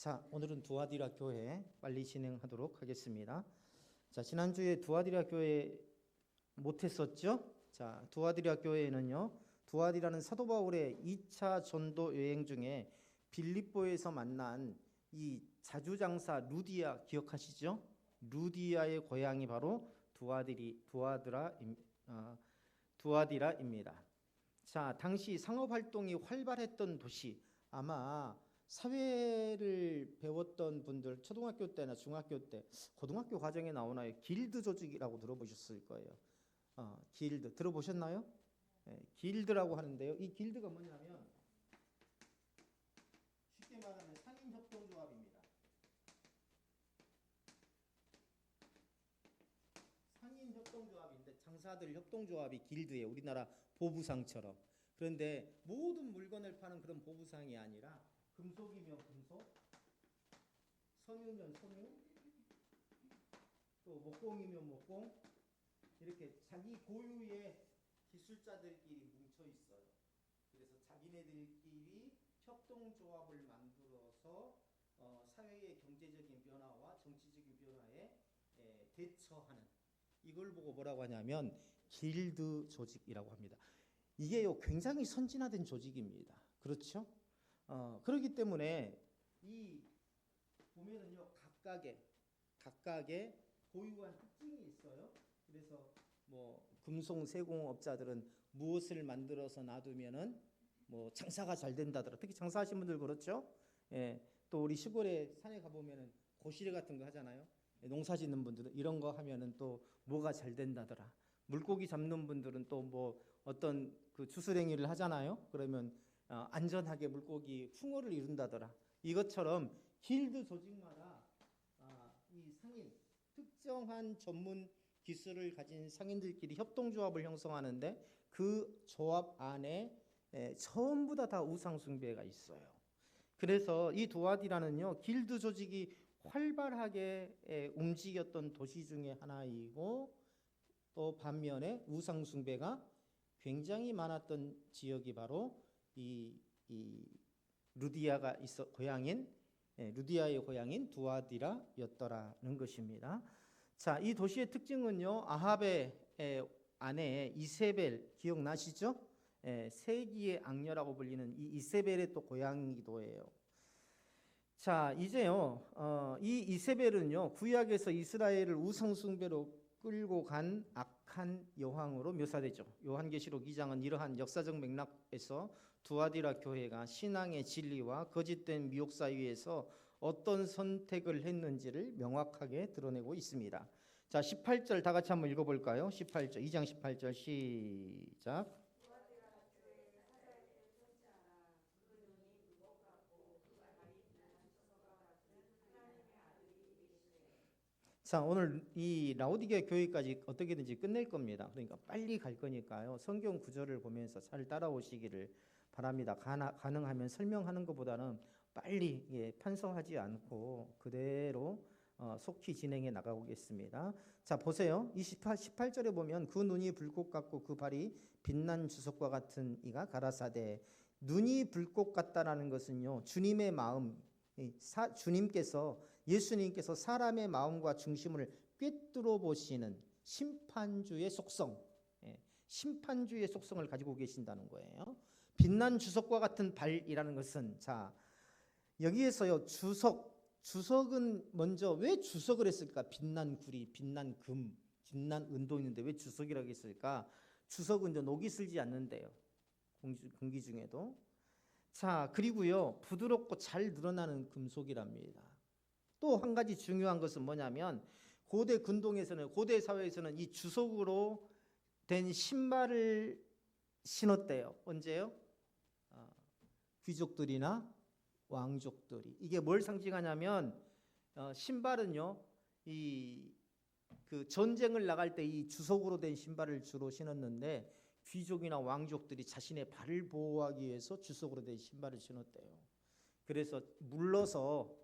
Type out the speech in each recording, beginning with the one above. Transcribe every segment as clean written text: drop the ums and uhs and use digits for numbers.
자, 오늘은 두아디라 교회 빨리 진행하도록 하겠습니다. 자, 지난주에 두아디라 교회 못했었죠? 자, 두아디라 교회에는요, 두아디라는 사도 바울의 2차 전도 여행 중에 빌립보에서 만난 이 자주장사 루디아 기억하시죠? 루디아의 고향이 바로 두아디라입니다. 자, 당시 상업활동이 활발했던 도시, 아마 사회를 배웠던 분들 초등학교 때나 중학교 때, 고등학교 과정에 나오나요? 길드 조직이라고 들어보셨을 거예요. 길드 들어보셨나요? 길드라고 하는데요. 이 길드가 뭐냐면 쉽게 말하면 상인협동조합입니다. 상인협동조합인데 장사들 협동조합이 길드예요. 우리나라 보부상처럼. 그런데 모든 물건을 파는 그런 보부상이 아니라 금속이면 금속, 섬유면 섬유, 또 목공이면 목공, 이렇게 자기 고유의 기술자들끼리 뭉쳐 있어요. 그래서 자기네들끼리 협동조합을 만들어서 사회의 경제적인 변화와 정치적인 변화에 대처하는, 이걸 보고 뭐라고 하냐면 길드 조직이라고 합니다. 이게요 굉장히 선진화된 조직입니다. 그렇죠? 그렇기 때문에 이 보면은요 각각의 고유한 특징이 있어요. 그래서 뭐 금속 세공업자들은 무엇을 만들어서 놔두면은 뭐 장사가 잘 된다더라. 특히 장사하신 분들 그렇죠. 또 우리 시골에 산에 가보면은 고시래 같은 거 하잖아요. 농사 짓는 분들은 이런 거 하면은 또 뭐가 잘 된다더라. 물고기 잡는 분들은 또 뭐 어떤 그 추수랭이를 하잖아요. 그러면 안전하게 물고기 붕어를 이룬다더라. 이것처럼 길드 조직마다 이 상인, 특정한 전문 기술을 가진 상인들끼리 협동조합을 형성하는데 그 조합 안에 전부 다 우상숭배가 있어요. 그래서 이 두아디라는요 길드 조직이 활발하게 움직였던 도시 중에 하나이고, 또 반면에 우상숭배가 굉장히 많았던 지역이 바로 이 루디아의 고향인 두아디라였더라는 것입니다. 자, 이 도시의 특징은요, 아합의 아내 이세벨 기억나시죠? 세기의 악녀라고 불리는 이 이세벨의 또 고향이기도 해요. 자, 이제요, 이 이세벨은요 구약에서 이스라엘을 우상숭배로 끌고 간 악한 여왕으로 묘사되죠. 요한계시록 2장은 이러한 역사적 맥락에서 두아디라 교회가 신앙의 진리와 거짓된 미혹 사이에서 어떤 선택을 했는지를 명확하게 드러내고 있습니다. 자, 18절 다 같이 한번 읽어볼까요? 18절, 2장 18절 시작. 자, 오늘 이 라오디게 교회까지 어떻게든지 끝낼 겁니다. 그러니까 빨리 갈 거니까요. 성경 구절을 보면서 잘 따라오시기를 바랍니다. 가능하면 설명하는 것보다는 빨리 편성하지 않고 그대로 속히 진행해 나가보겠습니다. 자, 보세요. 18절에 보면 그 눈이 불꽃 같고 그 발이 빛난 주석과 같은 이가 가라사대. 눈이 불꽃 같다라는 것은요, 주님의 마음, 예수님께서 사람의 마음과 중심을 꿰뚫어 보시는 심판주의 속성, 심판주의 속성을 가지고 계신다는 거예요. 빛난 주석과 같은 발이라는 것은, 자, 여기에서요 주석은 먼저 왜 주석을 했을까? 빛난 구리, 빛난 금, 빛난 은도 있는데 왜 주석이라고 했을까? 주석은 녹이 슬지 않는데요, 공기 중에도. 자, 그리고요 부드럽고 잘 늘어나는 금속이랍니다. 또 한 가지 중요한 것은 뭐냐면 고대 사회에서는 이 주석으로 된 신발을 신었대요. 언제요? 귀족들이나 왕족들이. 이게 뭘 상징하냐면 신발은요 그 전쟁을 나갈 때 이 주석으로 된 신발을 주로 신었는데, 귀족이나 왕족들이 자신의 발을 보호하기 위해서 주석으로 된 신발을 신었대요. 그래서 물러서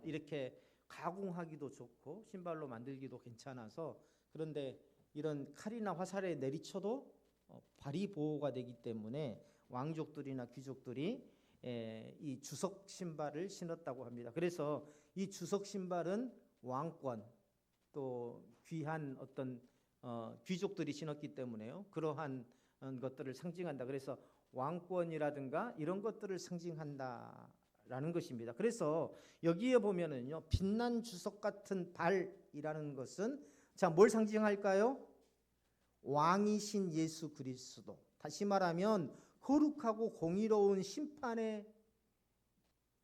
이렇게 가공하기도 좋고 신발로 만들기도 괜찮아서, 그런데 이런 칼이나 화살에 내리쳐도 발이 보호가 되기 때문에 왕족들이나 귀족들이 이 주석 신발을 신었다고 합니다. 그래서 이 주석 신발은 왕권 또 귀한 어떤 귀족들이 신었기 때문에요. 그러한 것들을 상징한다. 그래서 왕권이라든가 이런 것들을 상징한다라는 것입니다. 그래서 여기에 보면은요, 빛난 주석 같은 발이라는 것은 자, 뭘 상징할까요? 왕이신 예수 그리스도. 다시 말하면 거룩하고 공의로운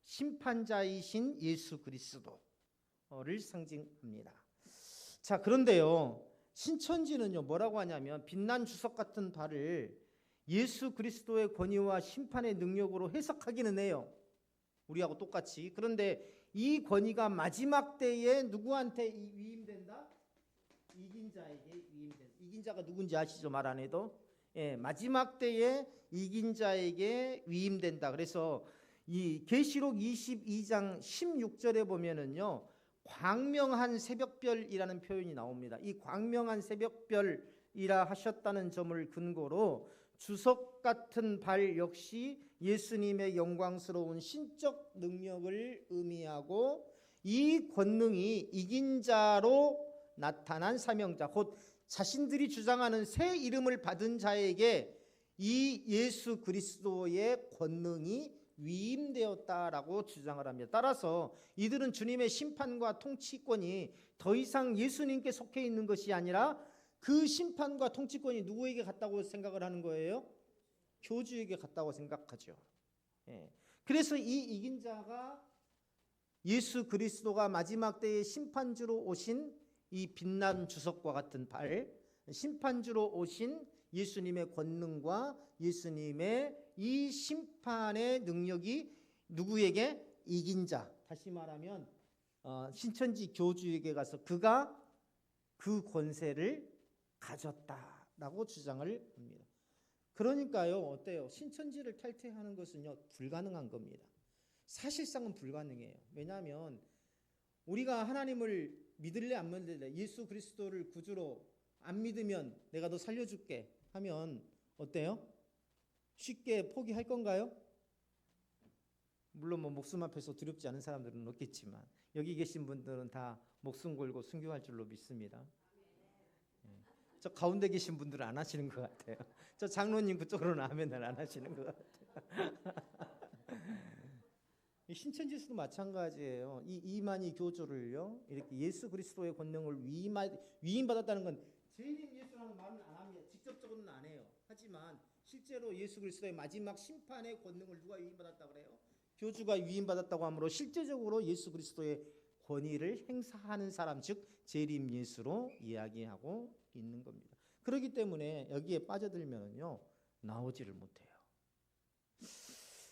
심판자이신 예수 그리스도를 상징합니다. 자, 그런데요, 신천지는요 뭐라고 하냐면 빛난 주석 같은 발을 예수 그리스도의 권위와 심판의 능력으로 해석하기는 해요. 우리하고 똑같이. 그런데 이 권위가 마지막 때에 누구한테 위임된다? 이긴 자에게 위임된다. 이긴 자가 누군지 아시죠? 말 안 해도. 마지막 때에 이긴 자에게 위임된다. 그래서 이 계시록 22장 16절에 보면은요, 광명한 새벽별이라는 표현이 나옵니다. 이 광명한 새벽별이라 하셨다는 점을 근거로 주석 같은 발 역시 예수님의 영광스러운 신적 능력을 의미하고 이 권능이 이긴 자로 나타난 사명자, 곧 자신들이 주장하는 새 이름을 받은 자에게 이 예수 그리스도의 권능이 위임되었다라고 주장을 합니다. 따라서 이들은 주님의 심판과 통치권이 더 이상 예수님께 속해 있는 것이 아니라 그 심판과 통치권이 누구에게 갔다고 생각을 하는 거예요? 교주에게 갔다고 생각하죠. 그래서 이 이긴 자가 예수 그리스도가 마지막 때의 심판주로 오신 이 빛난 주석과 같은 발, 심판주로 오신 예수님의 권능과 예수님의 이 심판의 능력이 누구에게? 이긴 자. 다시 말하면 신천지 교주에게 가서 그가 그 권세를 가졌다라고 주장을 합니다. 그러니까요, 어때요? 신천지를 탈퇴하는 것은요 불가능한 겁니다. 사실상은 불가능해요. 왜냐하면 우리가 하나님을 믿을래 안 믿을래, 예수 그리스도를 구주로 안 믿으면 내가 너 살려줄게 하면 어때요? 쉽게 포기할 건가요? 물론 뭐 목숨 앞에서 두렵지 않은 사람들은 없겠지만 여기 계신 분들은 다 목숨 걸고 순교할 줄로 믿습니다. 저 가운데 계신 분들은 안 하시는 것 같아요. 저 장로님 그쪽으로는 아멘을 안 하시는 것 같아요. 신천지에서도 마찬가지예요. 이 이만희 교주를요 이렇게 예수 그리스도의 권능을 위임받았다는 건 재림 예수라는 말은 안 합니다. 직접적으로는 안 해요. 하지만 실제로 예수 그리스도의 마지막 심판의 권능을 누가 위임받았다 그래요? 교주가 위임받았다고 하므로 실제적으로 예수 그리스도의 권위를 행사하는 사람, 즉 재림 예수로 이야기하고 있는 겁니다. 그렇기 때문에 여기에 빠져들면요 나오지를 못해요.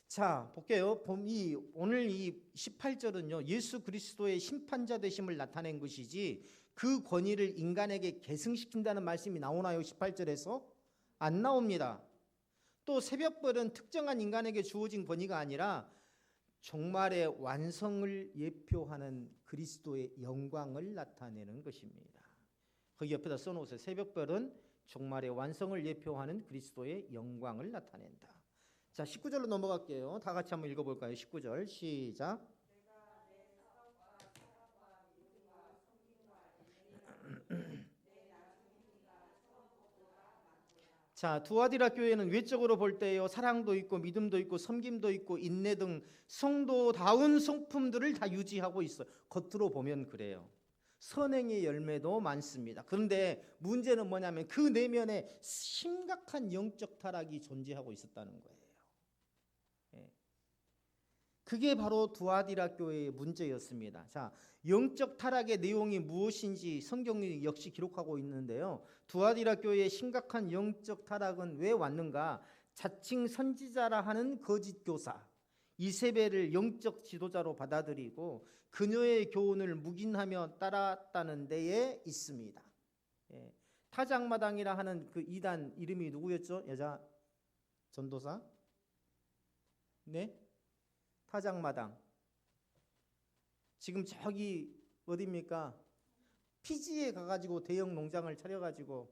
자, 볼게요. 오늘 이 18절은요 예수 그리스도의 심판자 되심을 나타낸 것이지 그 권위를 인간에게 계승시킨다는 말씀이 나오나요? 18절에서 안 나옵니다. 또 새벽별은 특정한 인간에게 주어진 권위가 아니라 종말의 완성을 예표하는 그리스도의 영광을 나타내는 것입니다. 거기 옆에다 써놓으세요. 새벽별은 종말의 완성을 예표하는 그리스도의 영광을 나타낸다. 자, 19절로 넘어갈게요. 다 같이 한번 읽어볼까요? 19절 시작. 자, 두아디라 교회는 외적으로 볼 때요 사랑도 있고 믿음도 있고 섬김도 있고 인내 등 성도다운 성품들을 다 유지하고 있어요. 겉으로 보면 그래요. 선행의 열매도 많습니다. 그런데 문제는 뭐냐면 그 내면에 심각한 영적 타락이 존재하고 있었다는 거예요. 그게 바로 두아디라 교회의 문제였습니다. 자, 영적 타락의 내용이 무엇인지 성경이 역시 기록하고 있는데요. 두아디라 교회의 심각한 영적 타락은 왜 왔는가? 자칭 선지자라 하는 거짓 교사 이세벨을 영적 지도자로 받아들이고 그녀의 교훈을 묵인하며 따랐다는 데에 있습니다. 타작마당이라 하는 그 이단 이름이 누구였죠? 여자 전도사? 네? 타작마당. 지금 저기 어디입니까? 피지에 가가지고 대형 농장을 차려가지고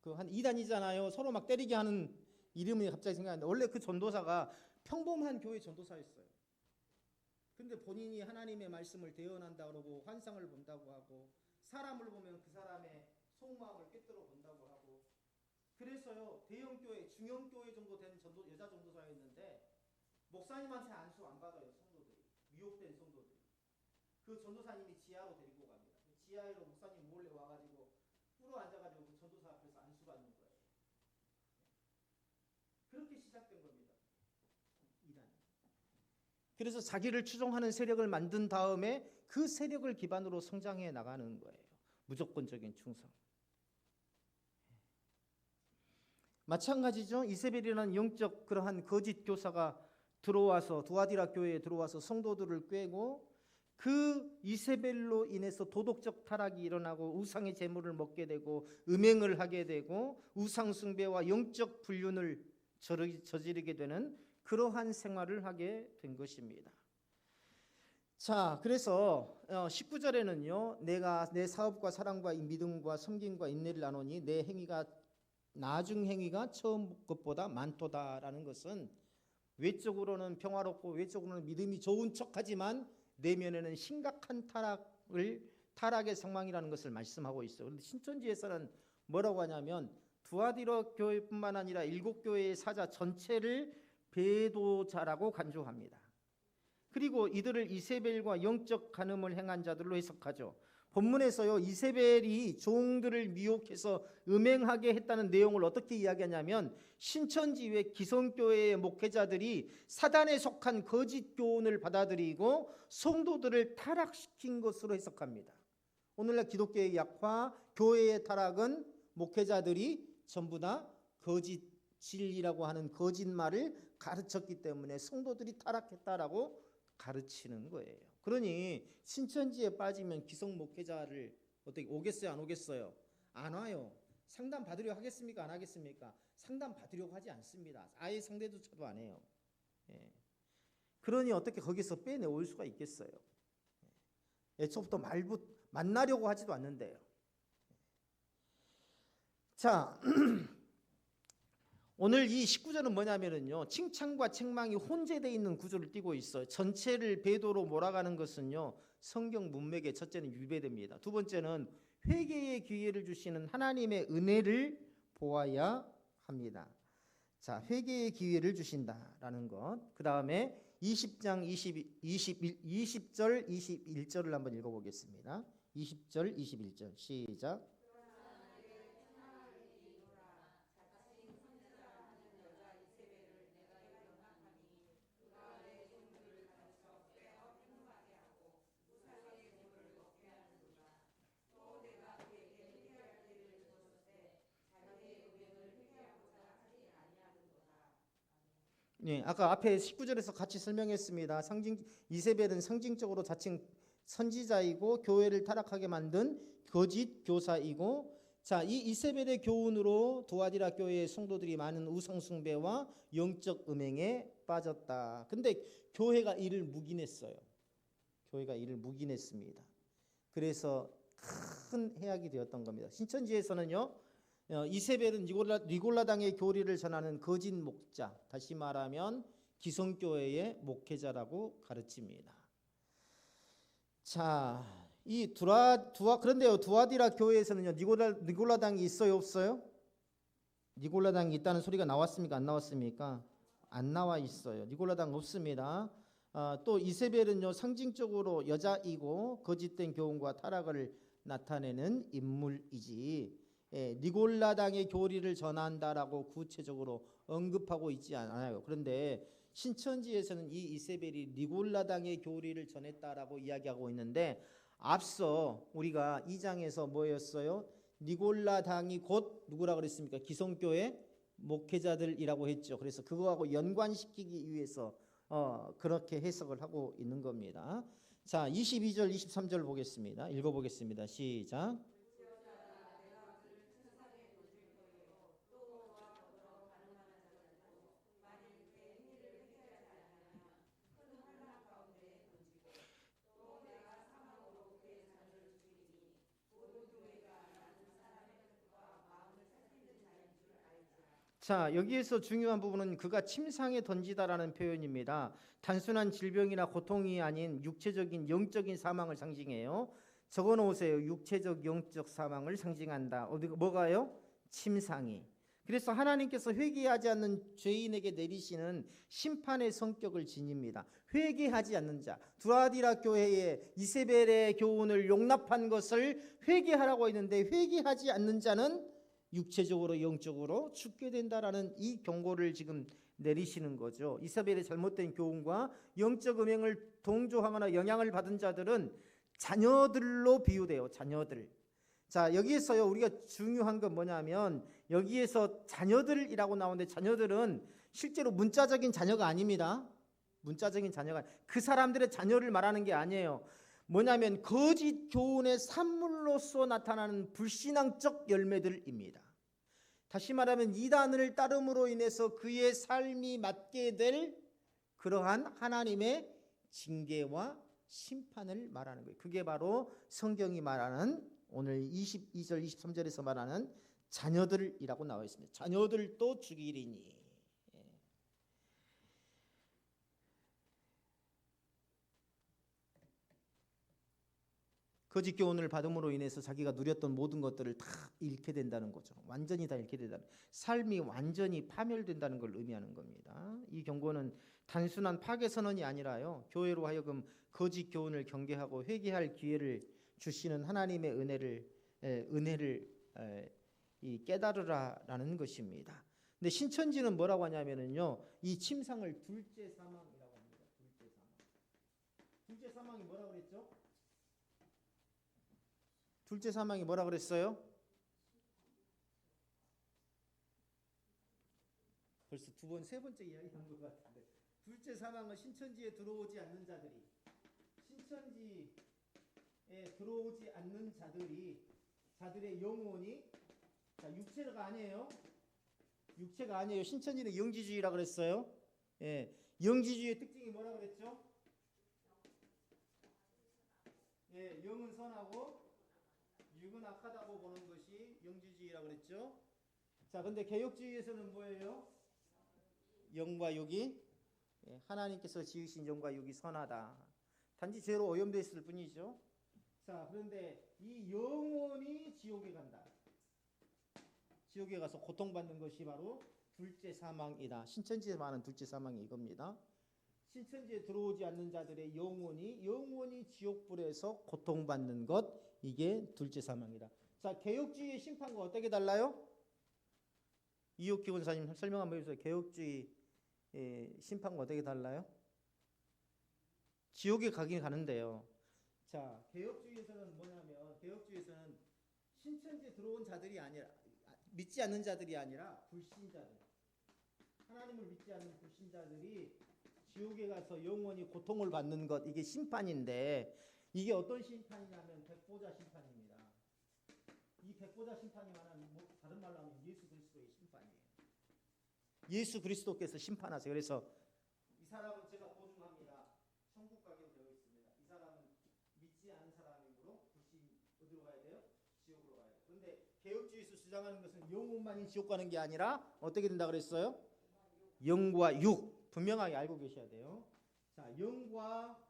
그 한 2단이잖아요. 서로 막 때리게 하는 이름이 갑자기 생각나는데 원래 그 전도사가 평범한 교회 전도사였어요. 근데 본인이 하나님의 말씀을 대언한다 그러고 환상을 본다고 하고 사람을 보면 그 사람의 속마음을 꿰뚫어 본다고 하고 그래서요 대형교회 중형교회 정도 된 여자 전도사였는데 목사님한테 안수 안 받아요. 성도들이 미혹된 성도들이. 그 전도사님이 지하로 데리고 갑니다. 지하로 목사님 몰래 와가지고 꿇어 앉아가지고 그 전도사 앞에서 안수 받는 거예요. 그렇게 시작된 겁니다. 이단이. 그래서 자기를 추종하는 세력을 만든 다음에 그 세력을 기반으로 성장해 나가는 거예요. 무조건적인 충성. 마찬가지죠. 이세벨이라는 영적 그러한 거짓 교사가 들어와서 두아디라 교회에 들어와서 성도들을 꿰고 그 이세벨로 인해서 도덕적 타락이 일어나고 우상의 제물을 먹게 되고 음행을 하게 되고 우상 숭배와 영적 불륜을 저지르게 되는 그러한 생활을 하게 된 것입니다. 자, 그래서 19절에는요. 내가 내 사업과 사랑과 믿음과 섬김과 인내를 나누니 내 행위가 나중 행위가 처음 것보다 많도다라는 것은 외적으로는 평화롭고 외적으로는 믿음이 좋은 척하지만 내면에는 심각한 타락의 상황이라는 것을 말씀하고 있어요. 그런데 신천지에서는 뭐라고 하냐면 두아디라 교회뿐만 아니라 7교회의 사자 전체를 배도자라고 간주합니다. 그리고 이들을 이세벨과 영적 간음을 행한 자들로 해석하죠. 본문에서요 이세벨이 종들을 미혹해서 음행하게 했다는 내용을 어떻게 이야기하냐면 신천지 외 기성교회의 목회자들이 사단에 속한 거짓 교훈을 받아들이고 성도들을 타락시킨 것으로 해석합니다. 오늘날 기독교의 약화, 교회의 타락은 목회자들이 전부 다 거짓 진리라고 하는 거짓말을 가르쳤기 때문에 성도들이 타락했다라고 가르치는 거예요. 그러니 신천지에 빠지면 기성 목회자를 어떻게 오겠어요? 안 오겠어요? 안 와요. 상담 받으려고 하겠습니까? 안 하겠습니까? 상담 받으려고 하지 않습니다. 아예 상대조차도 안 해요. 예. 그러니 어떻게 거기서 빼내올 수가 있겠어요? 애초부터 만나려고 하지도 않는데요. 자, 오늘 이 19절은 뭐냐면요 칭찬과 책망이 혼재되어 있는 구조를 띠고 있어요. 전체를 배도로 몰아가는 것은요 성경 문맥의 첫째는 위배됩니다. 두 번째는 회개의 기회를 주시는 하나님의 은혜를 보아야 합니다. 자, 회개의 기회를 주신다라는 것. 그 다음에 20장 20절 21절을 한번 읽어보겠습니다. 20절 21절 시작. 네, 아까 앞에 19절에서 같이 설명했습니다. 이세벨은 상징적으로 자칭 선지자이고 교회를 타락하게 만든 거짓 교사이고, 자, 이 이세벨의 교훈으로 두아디라 교회의 성도들이 많은 우상 숭배와 영적 음행에 빠졌다. 근데 교회가 이를 묵인했어요. 교회가 이를 묵인했습니다. 그래서 큰 해악이 되었던 겁니다. 신천지에서는요. 이세벨은 니골라당의 교리를 전하는 거짓 목자, 다시 말하면 기성교회의 목회자라고 가르칩니다. 자, 그런데요 두아디라 교회에서는요 니골라당이 있어요 없어요? 니골라당이 있다는 소리가 나왔습니까 안 나왔습니까? 안 나와 있어요. 니골라당 없습니다. 또 이세벨은요 상징적으로 여자이고 거짓된 교훈과 타락을 나타내는 인물이지 니골라당의 교리를 전한다라고 구체적으로 언급하고 있지 않아요. 그런데 신천지에서는 이 이세벨이 니골라당의 교리를 전했다라고 이야기하고 있는데 앞서 우리가 2장에서 뭐였어요? 니골라당이 곧 누구라 그랬습니까? 기성교회 목회자들이라고 했죠. 그래서 그거하고 연관시키기 위해서 그렇게 해석을 하고 있는 겁니다. 자, 22절 23절 보겠습니다. 읽어보겠습니다. 시작. 자, 여기에서 중요한 부분은 그가 침상에 던지다라는 표현입니다. 단순한 질병이나 고통이 아닌 육체적인 영적인 사망을 상징해요. 적어 놓으세요. 육체적 영적 사망을 상징한다. 어디 뭐가요? 침상이. 그래서 하나님께서 회개하지 않는 죄인에게 내리시는 심판의 성격을 지닙니다. 회개하지 않는 자. 두아디라 교회에 이세벨의 교훈을 용납한 것을 회개하라고 했는데 회개하지 않는 자는 육체적으로 영적으로 죽게 된다라는 이 경고를 지금 내리시는 거죠. 이세벨의 잘못된 교훈과 영적 음행을 동조하거나 영향을 받은 자들은 자녀들로 비유돼요. 자녀들. 자, 여기에서요 우리가 중요한 건 뭐냐면 여기에서 자녀들이라고 나오는데 자녀들은 실제로 문자적인 자녀가 아닙니다. 문자적인 자녀가 그 사람들의 자녀를 말하는 게 아니에요. 뭐냐면 거짓 교훈의 산물로서 나타나는 불신앙적 열매들입니다. 다시 말하면 이단을 따름으로 인해서 그의 삶이 맞게 될 그러한 하나님의 징계와 심판을 말하는 거예요. 그게 바로 성경이 말하는 오늘 22절 23절에서 말하는 자녀들이라고 나와 있습니다. 자녀들도 죽이리니. 거짓 교훈을 받음으로 인해서 자기가 누렸던 모든 것들을 다 잃게 된다는 거죠. 완전히 다 잃게 된다는, 삶이 완전히 파멸된다는 걸 의미하는 겁니다. 이 경고는 단순한 파괴 선언이 아니라요, 교회로 하여금 거짓 교훈을 경계하고 회개할 기회를 주시는 하나님의 은혜를 깨달으라라는 것입니다. 근데 신천지는 뭐라고 하냐면은요, 이 침상을 둘째 사망이라고 합니다. 둘째 사망. 둘째 사망이 뭐라고 그랬죠? 둘째 사망이 뭐라 그랬어요? 벌써 두 번, 세 번째 이야기한 것 같은데 둘째 사망은 신천지에 들어오지 않는 자들이 자들의 영혼이 자, 육체가 아니에요. 육체가 아니에요. 신천지는 영지주의라 그랬어요. 예, 영지주의의 특징이 뭐라 그랬죠? 예, 영은 선하고 육은 악하다고 보는 것이 영지주의라고 그랬죠. 자, 근데 개혁주의에서는 뭐예요? 영과 육이 하나님께서 지으신 영과 육이 선하다. 단지 죄로 오염되어 있을 뿐이죠. 자, 그런데 이 영혼이 지옥에 간다. 지옥에 가서 고통받는 것이 바로 둘째 사망이다. 신천지에 말하는 둘째 사망이 이겁니다. 신천지에 들어오지 않는 자들의 영혼이 지옥불에서 고통받는 것, 이게 둘째 사망이다. 자, 개혁주의의 심판과 어떻게 달라요? 이옥기 원사님 설명 한번 해주세요. 개혁주의 심판과 어떻게 달라요? 지옥에 가긴 가는데요. 자, 개혁주의에서는 뭐냐면 개혁주의에서는 신천지에 들어온 자들이 아니라 믿지 않는 자들이 아니라 불신자들, 하나님을 믿지 않는 불신자들이 지옥에 가서 영원히 고통을 받는 것, 이게 심판인데 이게 어떤 심판이냐면 백보자 심판입니다. 이 백보자 심판이 말하는 다른 말로 하면 예수 그리스도의 심판이에요. 예수 그리스도께서 심판하세요. 그래서 이 사람은 제가 보증합니다. 천국 가게 되어 있습니다. 이 사람은 믿지 않는 사람이므로 어디로 가야 돼요? 지옥으로 가야 돼요. 그런데 개혁주의에서 주장하는 것은 영혼만이 지옥 가는 게 아니라 어떻게 된다 그랬어요? 영과 육. 분명하게 알고 계셔야 돼요. 자, 영과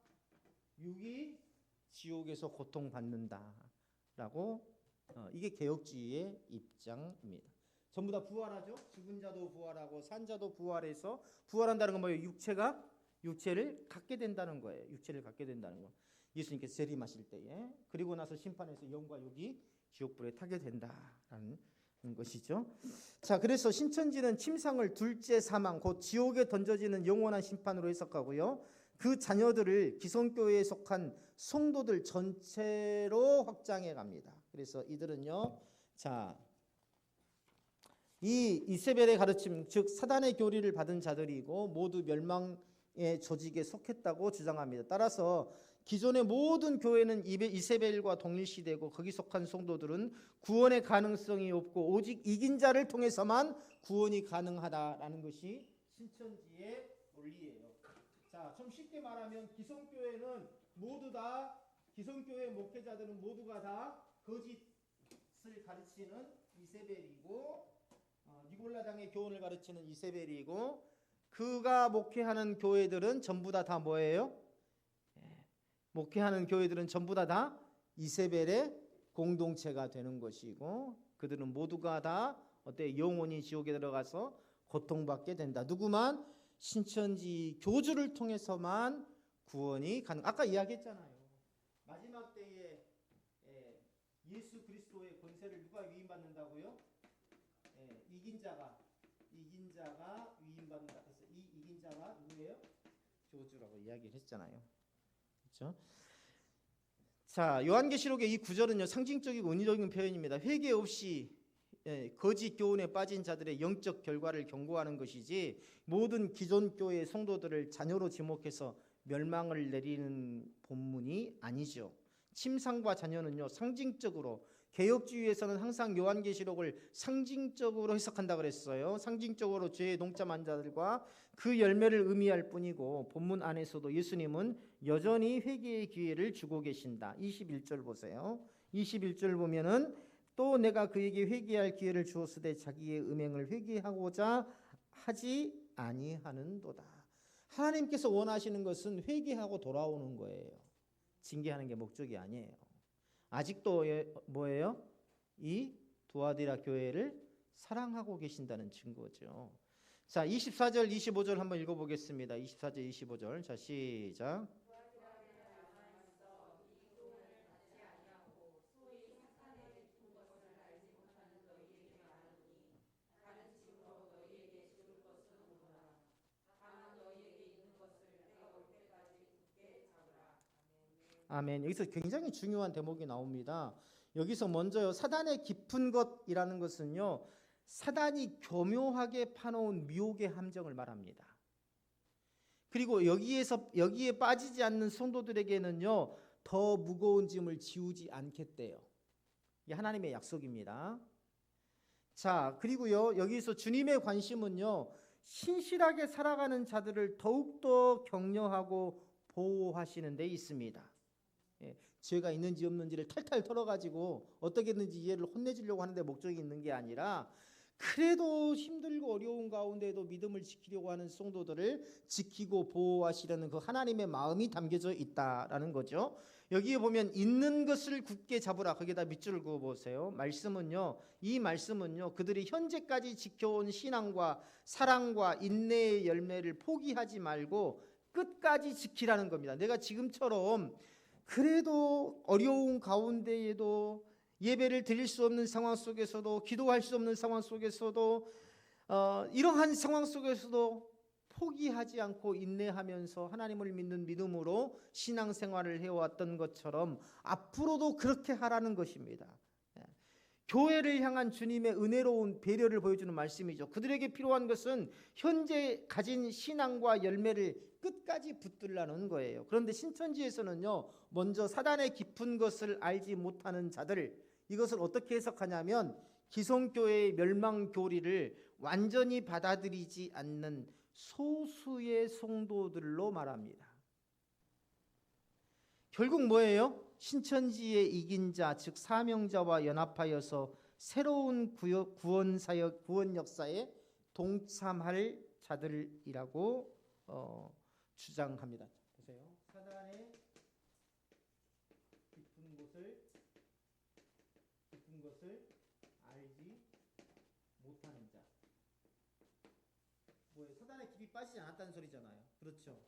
육이 지옥에서 고통받는다라고 이게 개혁주의의 입장입니다. 전부 다 부활하죠. 죽은 자도 부활하고 산 자도 부활해서 부활한다는 건 뭐예요? 육체를 갖게 된다는 거예요. 육체를 갖게 된다는 거. 예수님께서 재림하실 때에 그리고 나서 심판에서 영과 육이 지옥불에 타게 된다라는 것이죠. 자, 그래서 신천지는 침상을 둘째 사망, 곧 지옥에 던져지는 영원한 심판으로 해석하고요. 그 자녀들을 기성교회에 속한 성도들 전체로 확장해 갑니다. 그래서 이들은요, 자, 이 이세벨의 가르침, 즉 사단의 교리를 받은 자들이고 모두 멸망의 조직에 속했다고 주장합니다. 따라서 기존의 모든 교회는 이세벨과 동일시되고 거기 속한 성도들은 구원의 가능성이 없고 오직 이긴 자를 통해서만 구원이 가능하다라는 것이 신천지의 논리예요. 자, 좀 쉽게 말하면 기성교회 목회자들은 모두가 다 거짓을 가르치는 이세벨이고 기볼라당의 교훈을 가르치는 이세벨이고, 그가 목회하는 교회들은 전부 다 뭐예요? 목회하는 교회들은 전부 다 이세벨의 공동체가 되는 것이고, 그들은 모두가 다 어때? 영원히 지옥에 들어가서 고통받게 된다. 누구만? 신천지 교주를 통해서만 구원이 가능. 아까 이야기했잖아요. 마지막 때에 예수 그리스도의 권세를 누가 위임받는다고요? 이긴 자가 위임받는다. 그래서 이 이긴 자가 누구예요? 교주라고 이야기를 했잖아요. 그렇죠? 자, 요한계시록의 이 구절은요, 상징적이고 은유적인 표현입니다. 회개 없이 거짓 교훈에 빠진 자들의 영적 결과를 경고하는 것이지, 모든 기존 교회의 성도들을 자녀로 지목해서 멸망을 내리는 본문이 아니죠. 침상과 자녀는요, 상징적으로, 개혁주의에서는 항상 요한계시록을 상징적으로 해석한다 그랬어요. 상징적으로 죄에 동참한 자들과 그 열매를 의미할 뿐이고, 본문 안에서도 예수님은 여전히 회개의 기회를 주고 계신다. 21절 보세요. 21절 보면은 또 내가 그에게 회개할 기회를 주었으되 자기의 음행을 회개하고자 하지 아니하는도다. 하나님께서 원하시는 것은 회개하고 돌아오는 거예요. 징계하는 게 목적이 아니에요. 아직도 뭐예요? 이 두아디라 교회를 사랑하고 계신다는 증거죠. 자, 24절 25절 한번 읽어보겠습니다. 24절 25절. 자, 시작. 아멘. 여기서 굉장히 중요한 대목이 나옵니다. 여기서 먼저요, 사단의 깊은 것이라는 것은요, 사단이 교묘하게 파놓은 미혹의 함정을 말합니다. 그리고 여기에 빠지지 않는 성도들에게는요, 더 무거운 짐을 지우지 않겠대요. 이게 하나님의 약속입니다. 자, 그리고요, 여기서 주님의 관심은요, 신실하게 살아가는 자들을 더욱더 격려하고 보호하시는 데 있습니다. 죄가 있는지 없는지를 탈탈 털어가지고 어떻게든지 얘를 혼내주려고 하는데 목적이 있는 게 아니라, 그래도 힘들고 어려운 가운데도 믿음을 지키려고 하는 성도들을 지키고 보호하시려는 그 하나님의 마음이 담겨져 있다라는 거죠. 여기에 보면 있는 것을 굳게 잡으라, 거기다 밑줄을 그어 보세요. 이 말씀은요 그들이 현재까지 지켜온 신앙과 사랑과 인내의 열매를 포기하지 말고 끝까지 지키라는 겁니다. 내가 지금처럼 그래도 어려운 가운데에도 예배를 드릴 수 없는 상황 속에서도, 기도할 수 없는 상황 속에서도, 이러한 상황 속에서도 포기하지 않고 인내하면서 하나님을 믿는 믿음으로 신앙생활을 해왔던 것처럼 앞으로도 그렇게 하라는 것입니다. 교회를 향한 주님의 은혜로운 배려를 보여주는 말씀이죠. 그들에게 필요한 것은 현재 가진 신앙과 열매를 끝까지 붙들라는 거예요. 그런데 신천지에서는요, 먼저 사단의 깊은 것을 알지 못하는 자들, 이것을 어떻게 해석하냐면 기성교회의 멸망 교리를 완전히 받아들이지 않는 소수의 성도들로 말합니다. 결국 뭐예요? 신천지의 이긴 자, 즉 사명자와 연합하여서 새로운 구원 역사에 동참할 자들이라고 주장합니다. 보세요. 사단의 깊은 것을 알지 못하는 자. 뭐예요? 사단의 깊이 빠지지 않았다는 소리잖아요. 그렇죠?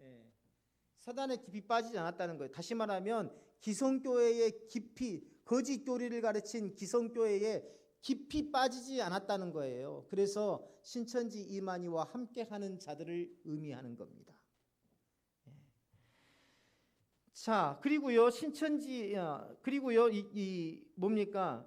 예. 사단의 깊이 빠지지 않았다는 거예요. 다시 말하면 기성교회의 깊이, 거짓 교리를 가르친 기성교회에 깊이 빠지지 않았다는 거예요. 그래서 신천지 이만희와 함께하는 자들을 의미하는 겁니다. 자, 그리고요, 그리고요, 뭡니까?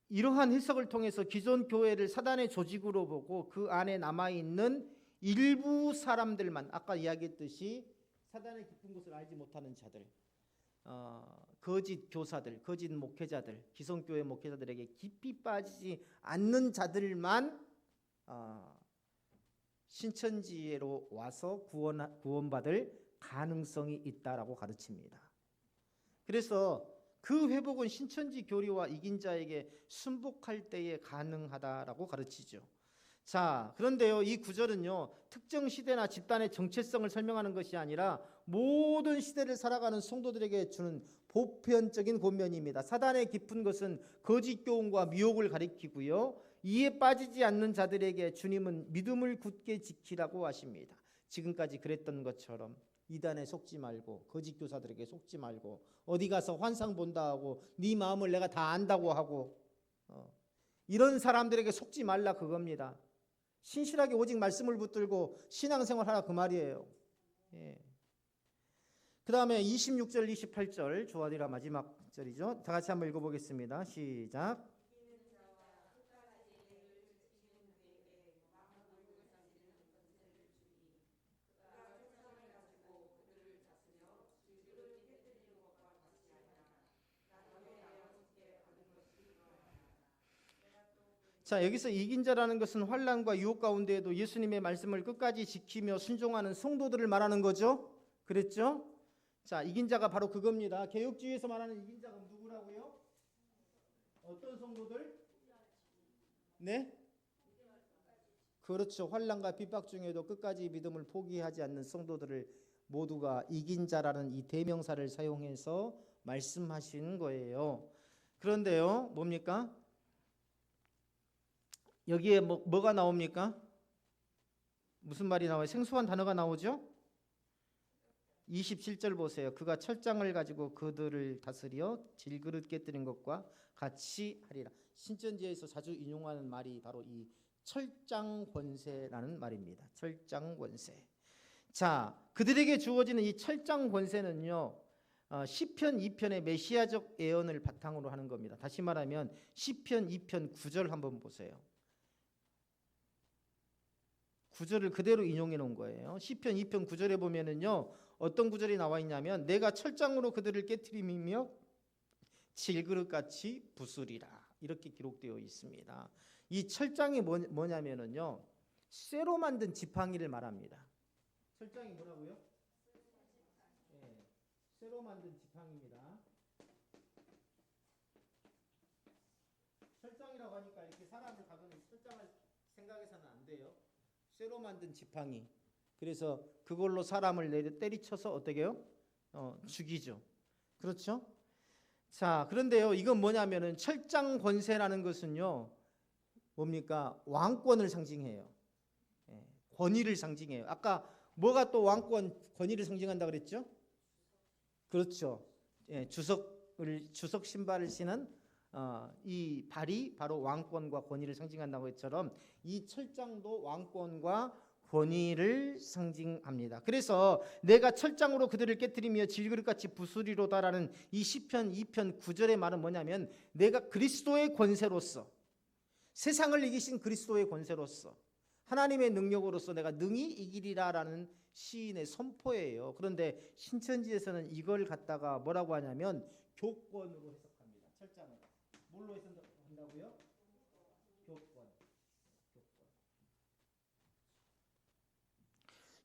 이러한 해석을 통해서 기존 교회를 사단의 조직으로 보고 그 안에 남아있는 일부 사람들만, 아까 이야기했듯이 사단의 깊은 곳을 알지 못하는 자들, 거짓 교사들, 거짓 목회자들, 기성교회 목회자들에게 깊이 빠지지 않는 자들만 신천지로 와서 구원받을 가능성이 있다라고 가르칩니다. 그래서 그 회복은 신천지 교리와 이긴 자에게 순복할 때에 가능하다라고 가르치죠. 자, 그런데요, 이 구절은요, 특정 시대나 집단의 정체성을 설명하는 것이 아니라 모든 시대를 살아가는 성도들에게 주는 보편적인 권면입니다. 사단의 깊은 것은 거짓 교훈과 미혹을 가리키고요, 이에 빠지지 않는 자들에게 주님은 믿음을 굳게 지키라고 하십니다. 지금까지 그랬던 것처럼 이단에 속지 말고, 거짓 교사들에게 속지 말고, 어디 가서 환상 본다 하고 네 마음을 내가 다 안다고 하고, 이런 사람들에게 속지 말라 그겁니다. 신실하게 오직 말씀을 붙들고 신앙생활 하라 그 말이에요. 예. 그 다음에 26절 28절 조아디라 마지막 절이죠. 다 같이 한번 읽어보겠습니다. 시작. 자, 여기서 이긴 자라는 것은 환난과 유혹 가운데에도 예수님의 말씀을 끝까지 지키며 순종하는 성도들을 말하는 거죠. 그랬죠? 자, 이긴 자가 바로 그겁니다. 개혁주의에서 말하는 이긴 자가 누구라고요? 어떤 성도들? 네? 그렇죠. 환난과 핍박 중에도 끝까지 믿음을 포기하지 않는 성도들을 모두가 이긴 자라는 이 대명사를 사용해서 말씀하신 거예요. 그런데요, 뭡니까? 여기에 뭐가 나옵니까? 무슨 말이 나와요? 생소한 단어가 나오죠? 27절 보세요. 그가 철장을 가지고 그들을 다스려 질그릇 깨뜨린 것과 같이 하리라. 신천지에서 자주 인용하는 말이 바로 이 철장 권세라는 말입니다. 철장 권세. 자, 그들에게 주어지는 이 철장 권세는요, 시편 2편의 메시아적 예언을 바탕으로 하는 겁니다. 다시 말하면 시편 2편 9절 한번 보세요. 9절을 그대로 인용해 놓은 거예요. 시편 2편 9절에 보면은요, 어떤 구절이 나와 있냐면 내가 철장으로 그들을 깨트리며 질그릇같이 부수리라, 이렇게 기록되어 있습니다. 이 철장이 뭐냐면은요, 쇠로 만든 지팡이를 말합니다. 철장이 뭐라고요? 네, 쇠로 만든 지팡이입니다. 철장이라고 하니까 이렇게 사람을 가두는 철장을 생각해서는 안 돼요. 쇠로 만든 지팡이. 그래서 그걸로 사람을 때리쳐서 어떻게 해요? 죽이죠. 그렇죠? 자, 그런데요, 이건 뭐냐면은 철장 권세라는 것은요, 뭡니까? 왕권을 상징해요. 예, 권위를 상징해요. 아까 뭐가 또 왕권, 권위를 상징한다 그랬죠? 그렇죠. 예, 주석 신발을 신은 이 발이 바로 왕권과 권위를 상징한다고 했처럼 이 철장도 왕권과 권위를 상징합니다. 그래서 내가 철장으로 그들을 깨뜨리며 질그릇같이 부수리로다라는 이 시편 2편 9절의 말은 뭐냐면 내가 그리스도의 권세로서, 세상을 이기신 그리스도의 권세로서, 하나님의 능력으로서 내가 능히 이기리라라는 시인의 선포예요. 그런데 신천지에서는 이걸 갖다가 뭐라고 하냐면 교권으로 해석합니다. 철장을 뭘로 해석한다고요?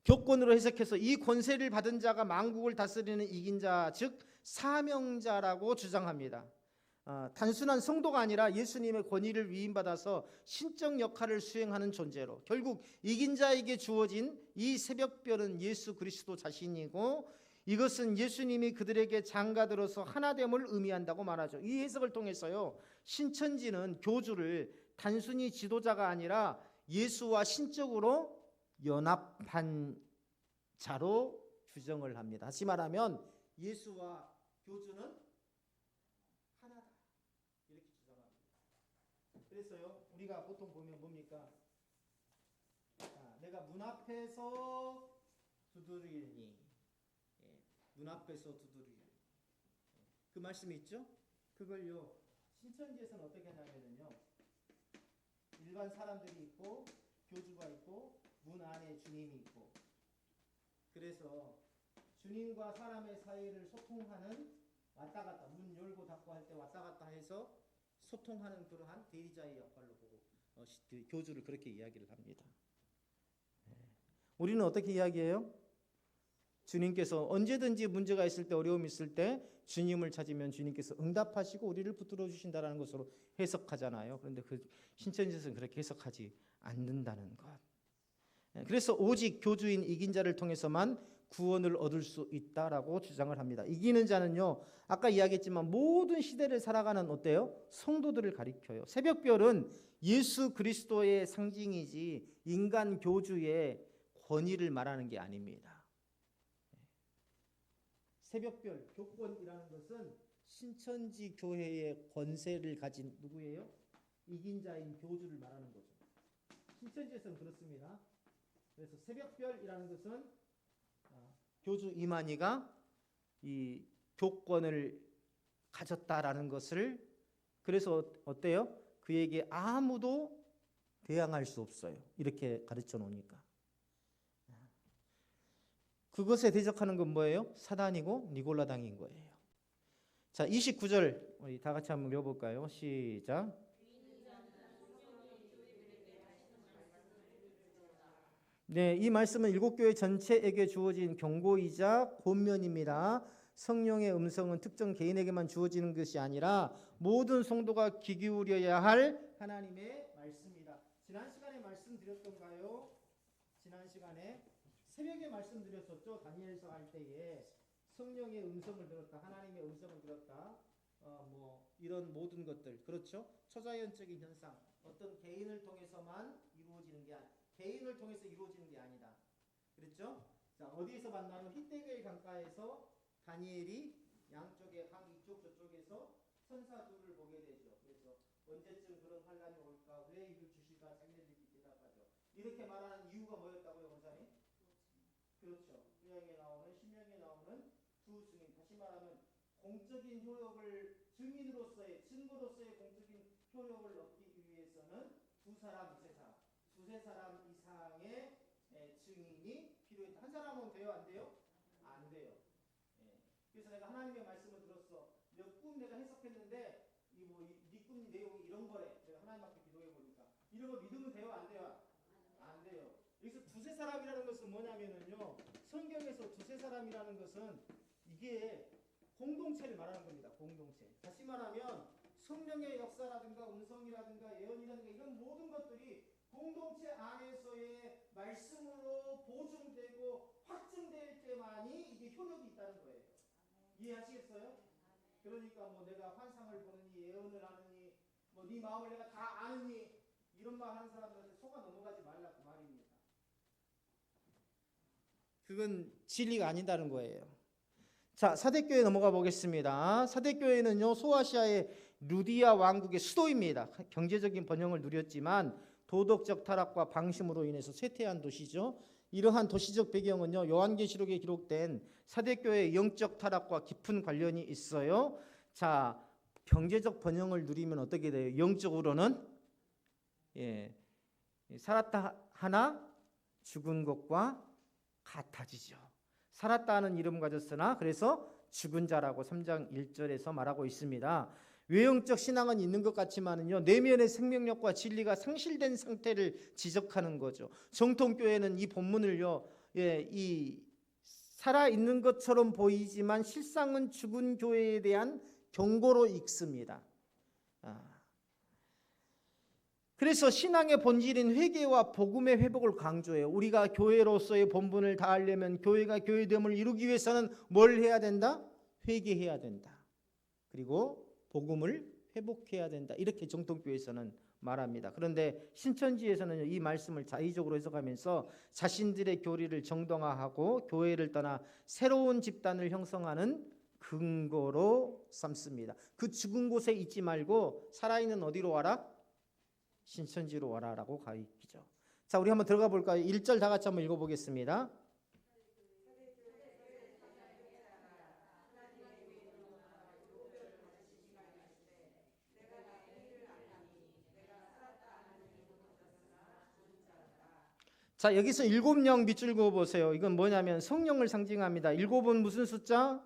교권으로 해석해서 이 권세를 받은 자가 만국을 다스리는 이긴 자, 즉 사명자라고 주장합니다. 단순한 성도가 아니라 예수님의 권위를 위임받아서 신적 역할을 수행하는 존재로, 결국 이긴 자에게 주어진 이 새벽별은 예수 그리스도 자신이고, 이것은 예수님이 그들에게 장가들어서 하나됨을 의미한다고 말하죠. 이 해석을 통해서요, 신천지는 교주를 단순히 지도자가 아니라 예수와 신적으로 연합한 자로 규정을 합니다. 다시 말하면 예수와 교주는 하나다, 이렇게 주장합니다. 그래서요, 우리가 보통 보면 뭡니까? 내가 문 앞에서 두드리니, 문 앞에서 두드리니, 그 말씀이 있죠? 그걸요, 신천지에서는 어떻게 하냐면요, 일반 사람들이 있고 교주가 있고 문 안에 주님이 있고, 그래서 주님과 사람의 사이를 소통하는, 왔다 갔다 문 열고 닫고 할 때 왔다 갔다 해서 소통하는 그러한 대리자의 역할로 보고 교주를 그렇게 이야기를 합니다. 우리는 어떻게 이야기해요? 주님께서 언제든지 문제가 있을 때, 어려움이 있을 때 주님을 찾으면 주님께서 응답하시고 우리를 붙들어 주신다라는 것으로 해석하잖아요. 그런데 그 신천지에서는 그렇게 해석하지 않는다는 것. 그래서 오직 교주인 이긴 자를 통해서만 구원을 얻을 수 있다라고 주장을 합니다. 이기는 자는요, 아까 이야기했지만 모든 시대를 살아가는 어때요? 성도들을 가리켜요. 새벽별은 예수 그리스도의 상징이지 인간 교주의 권위를 말하는 게 아닙니다. 새벽별 교권이라는 것은 신천지 교회의 권세를 가진 누구예요? 이긴 자인 교주를 말하는 거죠. 신천지에서는 그렇습니다. 그래서 새벽별이라는 것은 교주 이만희가 이 교권을 가졌다라는 것을, 그래서 어때요? 그에게 아무도 대항할 수 없어요. 이렇게 가르쳐 놓으니까. 그것에 대적하는 건 뭐예요? 사단이고 니골라당인 거예요. 자, 29절 우리 다 같이 한번 읽어볼까요? 시작. 네, 이 말씀은 일곱 교회 전체에게 주어진 경고이자 권면입니다. 성령의 음성은 특정 개인에게만 주어지는 것이 아니라 모든 성도가 귀 기울여야 할 하나님의 말씀이다. 지난 시간에 말씀드렸던가요? 지난 시간에 새벽에 말씀드렸었죠. 다니엘서 할 때에 성령의 음성을 들었다, 하나님의 음성을 들었다, 이런 모든 것들, 그렇죠? 초자연적인 현상, 어떤 개인을 통해서만 이루어지는 게 개인을 통해서 이루어지는 게 아니다. 그랬죠? 자, 어디에서 만나면 히데겔 강가에서 다니엘이 양쪽에 강 이쪽 저쪽에서 천사 둘을 보게 되죠. 그래서 언제쯤 그런 환란이 올까? 왜 이를 주실까? 자기네들끼리 대답하죠. 이렇게 말하는 이유가 뭐였다고요, 원장님? 그렇죠. 구약에 나오는 신명에 나오는 두 증인, 다시 말하면 공적인 효력을 증인으로서의 증거로서의 공적인 효력을 얻기 위해서는 두 사람, 두세 사람 이상의 증인이 필요했다. 한 사람은 돼요, 안 돼요? 안 돼요. 그래서 내가 하나님의 말씀을 들었어. 몇 분 내가 해석했는데 네 꿈 내용이 이런 거래. 내가 하나님 앞에 기도해 보니까 이런 거 믿으면 돼요, 안 돼요? 안 돼요. 여기서 두세 사람이라는 것은 뭐냐면은요, 성경에서 두세 사람이라는 것은 이게 공동체를 말하는 겁니다. 공동체. 다시 말하면 성령의 역사라든가 음성이라든가 예언이라든가 이런 모든 것들이 공동체 안에서의 말씀으로 보증되고 확증될 때만이 이게 효력이 있다는 거예요. 이해하시겠어요? 그러니까 내가 환상을 보느니 예언을 하느니 네 마음을 내가 다 아느니 이런 말 하는 사람들한테 속아 넘어가지 말라 그 말입니다. 그건 진리가 아니다는 거예요. 자, 사대교회 넘어가 보겠습니다. 사대교회는요, 소아시아의 루디아 왕국의 수도입니다. 경제적인 번영을 누렸지만 도덕적 타락과 방심으로 인해서 쇠퇴한 도시죠. 이러한 도시적 배경은요, 요한계시록에 기록된 사대교회의 영적 타락과 깊은 관련이 있어요. 자, 경제적 번영을 누리면 어떻게 돼요? 영적으로는 살았다 하나 죽은 것과 같아지죠. 살았다는 이름 가졌으나 그래서 죽은 자라고 3장 1절에서 말하고 있습니다. 외형적 신앙은 있는 것 같지만은요, 내면의 생명력과 진리가 상실된 상태를 지적하는 거죠. 정통교회는 이 본문을요, 이 살아 있는 것처럼 보이지만 실상은 죽은 교회에 대한 경고로 읽습니다. 그래서 신앙의 본질인 회개와 복음의 회복을 강조해요. 우리가 교회로서의 본분을 다하려면, 교회가 교회됨을 이루기 위해서는 뭘 해야 된다? 회개해야 된다. 그리고 복음을 회복해야 된다. 이렇게 정통교회에서는 말합니다. 그런데 신천지에서는 이 말씀을 자의적으로 해석하면서 자신들의 교리를 정당화하고 교회를 떠나 새로운 집단을 형성하는 근거로 삼습니다. 그 죽은 곳에 있지 말고 살아있는 어디로 와라? 신천지로 와라라고 가르치죠. 자, 우리 한번 들어가 볼까요? 1절 다 같이 한번 읽어보겠습니다. 자, 여기서 7영 밑줄 그어보세요. 이건 뭐냐면 성령을 상징합니다. 7은 무슨 숫자?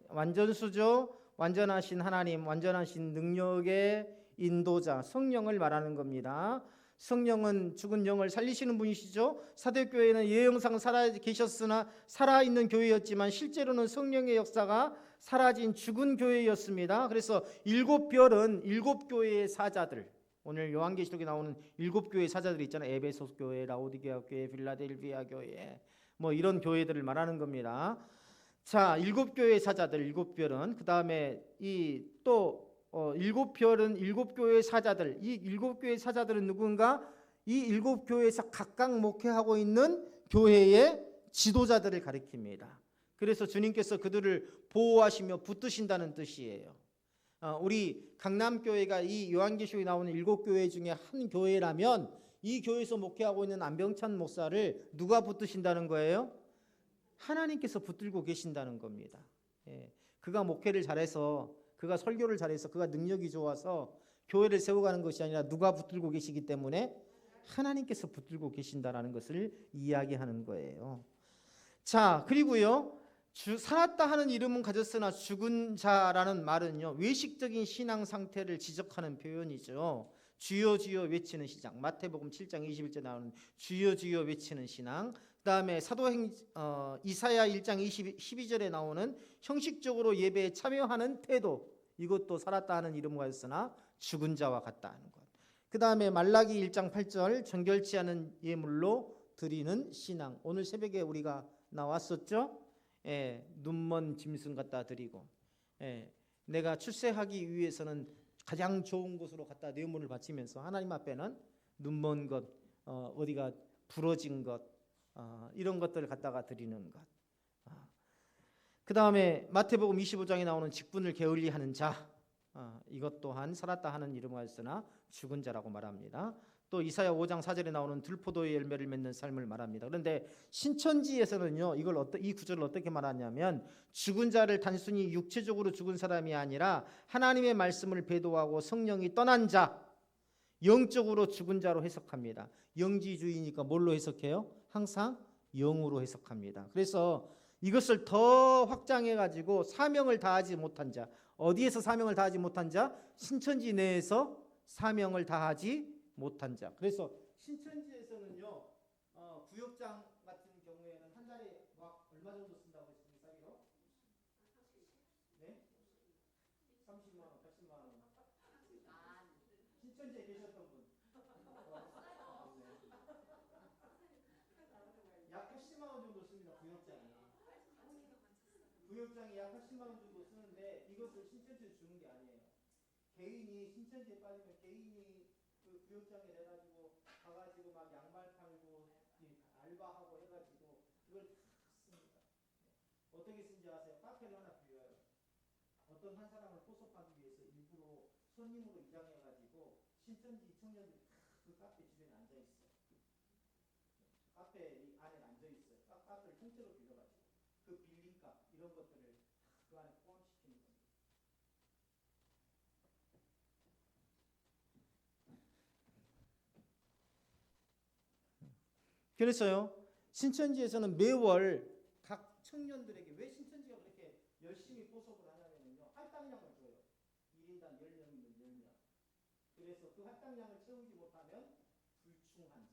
완전수죠. 완전하신 하나님, 완전하신 능력의 인도자, 성령을 말하는 겁니다. 성령은 죽은 영을 살리시는 분이시죠. 사도교회는 예형상 살아 계셨으나 살아있는 교회였지만 실제로는 성령의 역사가 사라진 죽은 교회였습니다. 그래서 일곱 별은 일곱 교회의 사자들, 오늘 요한계시록에 나오는 일곱 교회의 사자들이 있잖아요. 에베소 교회, 라오디게아 교회, 빌라델비아 교회, 뭐 이런 교회들을 말하는 겁니다. 자, 일곱 교회의 사자들, 일곱 별은, 그 다음에 이 또 일곱 별은 일곱 교회의 사자들. 이 일곱 교회의 사자들은 누군가? 이 일곱 교회에서 각각 목회하고 있는 교회의 지도자들을 가리킵니다. 그래서 주님께서 그들을 보호하시며 붙드신다는 뜻이에요. 우리 강남교회가 이 요한계시록에 나오는 일곱 교회 중에 한 교회라면 이 교회에서 목회하고 있는 안병찬 목사를 누가 붙드신다는 거예요? 하나님께서 붙들고 계신다는 겁니다. 그가 목회를 잘해서, 그가 설교를 잘해서, 그가 능력이 좋아서 교회를 세워가는 것이 아니라 누가 붙들고 계시기 때문에 하나님께서 붙들고 계신다라는 것을 이야기하는 거예요. 자, 그리고요, 살았다 하는 이름은 가졌으나 죽은 자라는 말은요, 외식적인 신앙 상태를 지적하는 표현이죠. 주여 주여 외치는 신앙, 마태복음 7장 21절에 나오는 주여 주여 외치는 신앙, 그 다음에 이사야 1장 12절에 나오는 형식적으로 예배에 참여하는 태도, 이것도 살았다 하는 이름을 가졌으나 죽은 자와 같다 하는 것. 그 다음에 말라기 1장 8절 정결치 않은 예물로 드리는 신앙, 오늘 새벽에 우리가 나왔었죠. 눈먼 짐승 갖다 드리고, 내가 출세하기 위해서는 가장 좋은 곳으로 갖다 내 문을 바치면서 하나님 앞에는 눈먼 것, 어디가 부러진 것, 이런 것들을 갖다가 드리는 것. 그 다음에 마태복음 25장에 나오는 직분을 게을리하는 자, 이것 또한 살았다 하는 이름을 가졌으나 죽은 자라고 말합니다. 또 이사야 5장 4절에 나오는 들포도의 열매를 맺는 삶을 말합니다. 그런데 신천지에서는요, 이 구절을 어떻게 말하냐면 죽은 자를 단순히 육체적으로 죽은 사람이 아니라 하나님의 말씀을 배도하고 성령이 떠난 자, 영적으로 죽은 자로 해석합니다. 영지주의니까 뭘로 해석해요? 항상 영으로 해석합니다. 그래서 이것을 더 확장해 가지고 사명을 다하지 못한 자, 어디에서 사명을 다하지 못한 자? 신천지 내에서 사명을 다하지 못한 자. 그래서 신천지에서는요, 구역장 같은 경우에는 한 달에 얼마 정도 쓴다고 했습니까? 네? 30만 원, 80만 원. 신천지에 계셨던 분. 약 80만 원 정도 씁니다. 구역장이 약 80만 원 정도 쓰는데 이것을 신천지에 주는 게 아니에요. 개인이 신천지에 빠지면 개인이 그 구역장에 내가지고 가가지고 막 양말 팔고 알바하고 해가지고 그걸 다 씁니다. 어떻게 쓴지 아세요? 카페를 하나 빌려요. 어떤 한 사람을 포섭하기 위해서 일부러 손님으로 입장해가지고 신천지 청년들이 그 카페 주변에 앉아 있어요. 카페 안에 앉아 있어요. 카페를 통째로 빌려가지고 그 빌린 값 이런 것들을 그 안에 포함시키는 겁니다. 그래서요, 신천지에서는 매월 각 청년들에게, 왜 신천지가 그렇게 열심히 포섭을 하냐면요, 할당량을 줘요. 1인당 10명이면 10명. 그래서 그 할당량을 채우지 못하면 불충한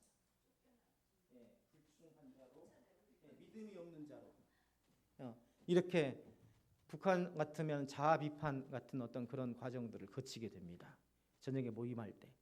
자, 불충한 자로, 믿음이 없는 자로, 이렇게 북한 같으면 자아 비판 같은 어떤 그런 과정들을 거치게 됩니다. 저녁에 모임할 때.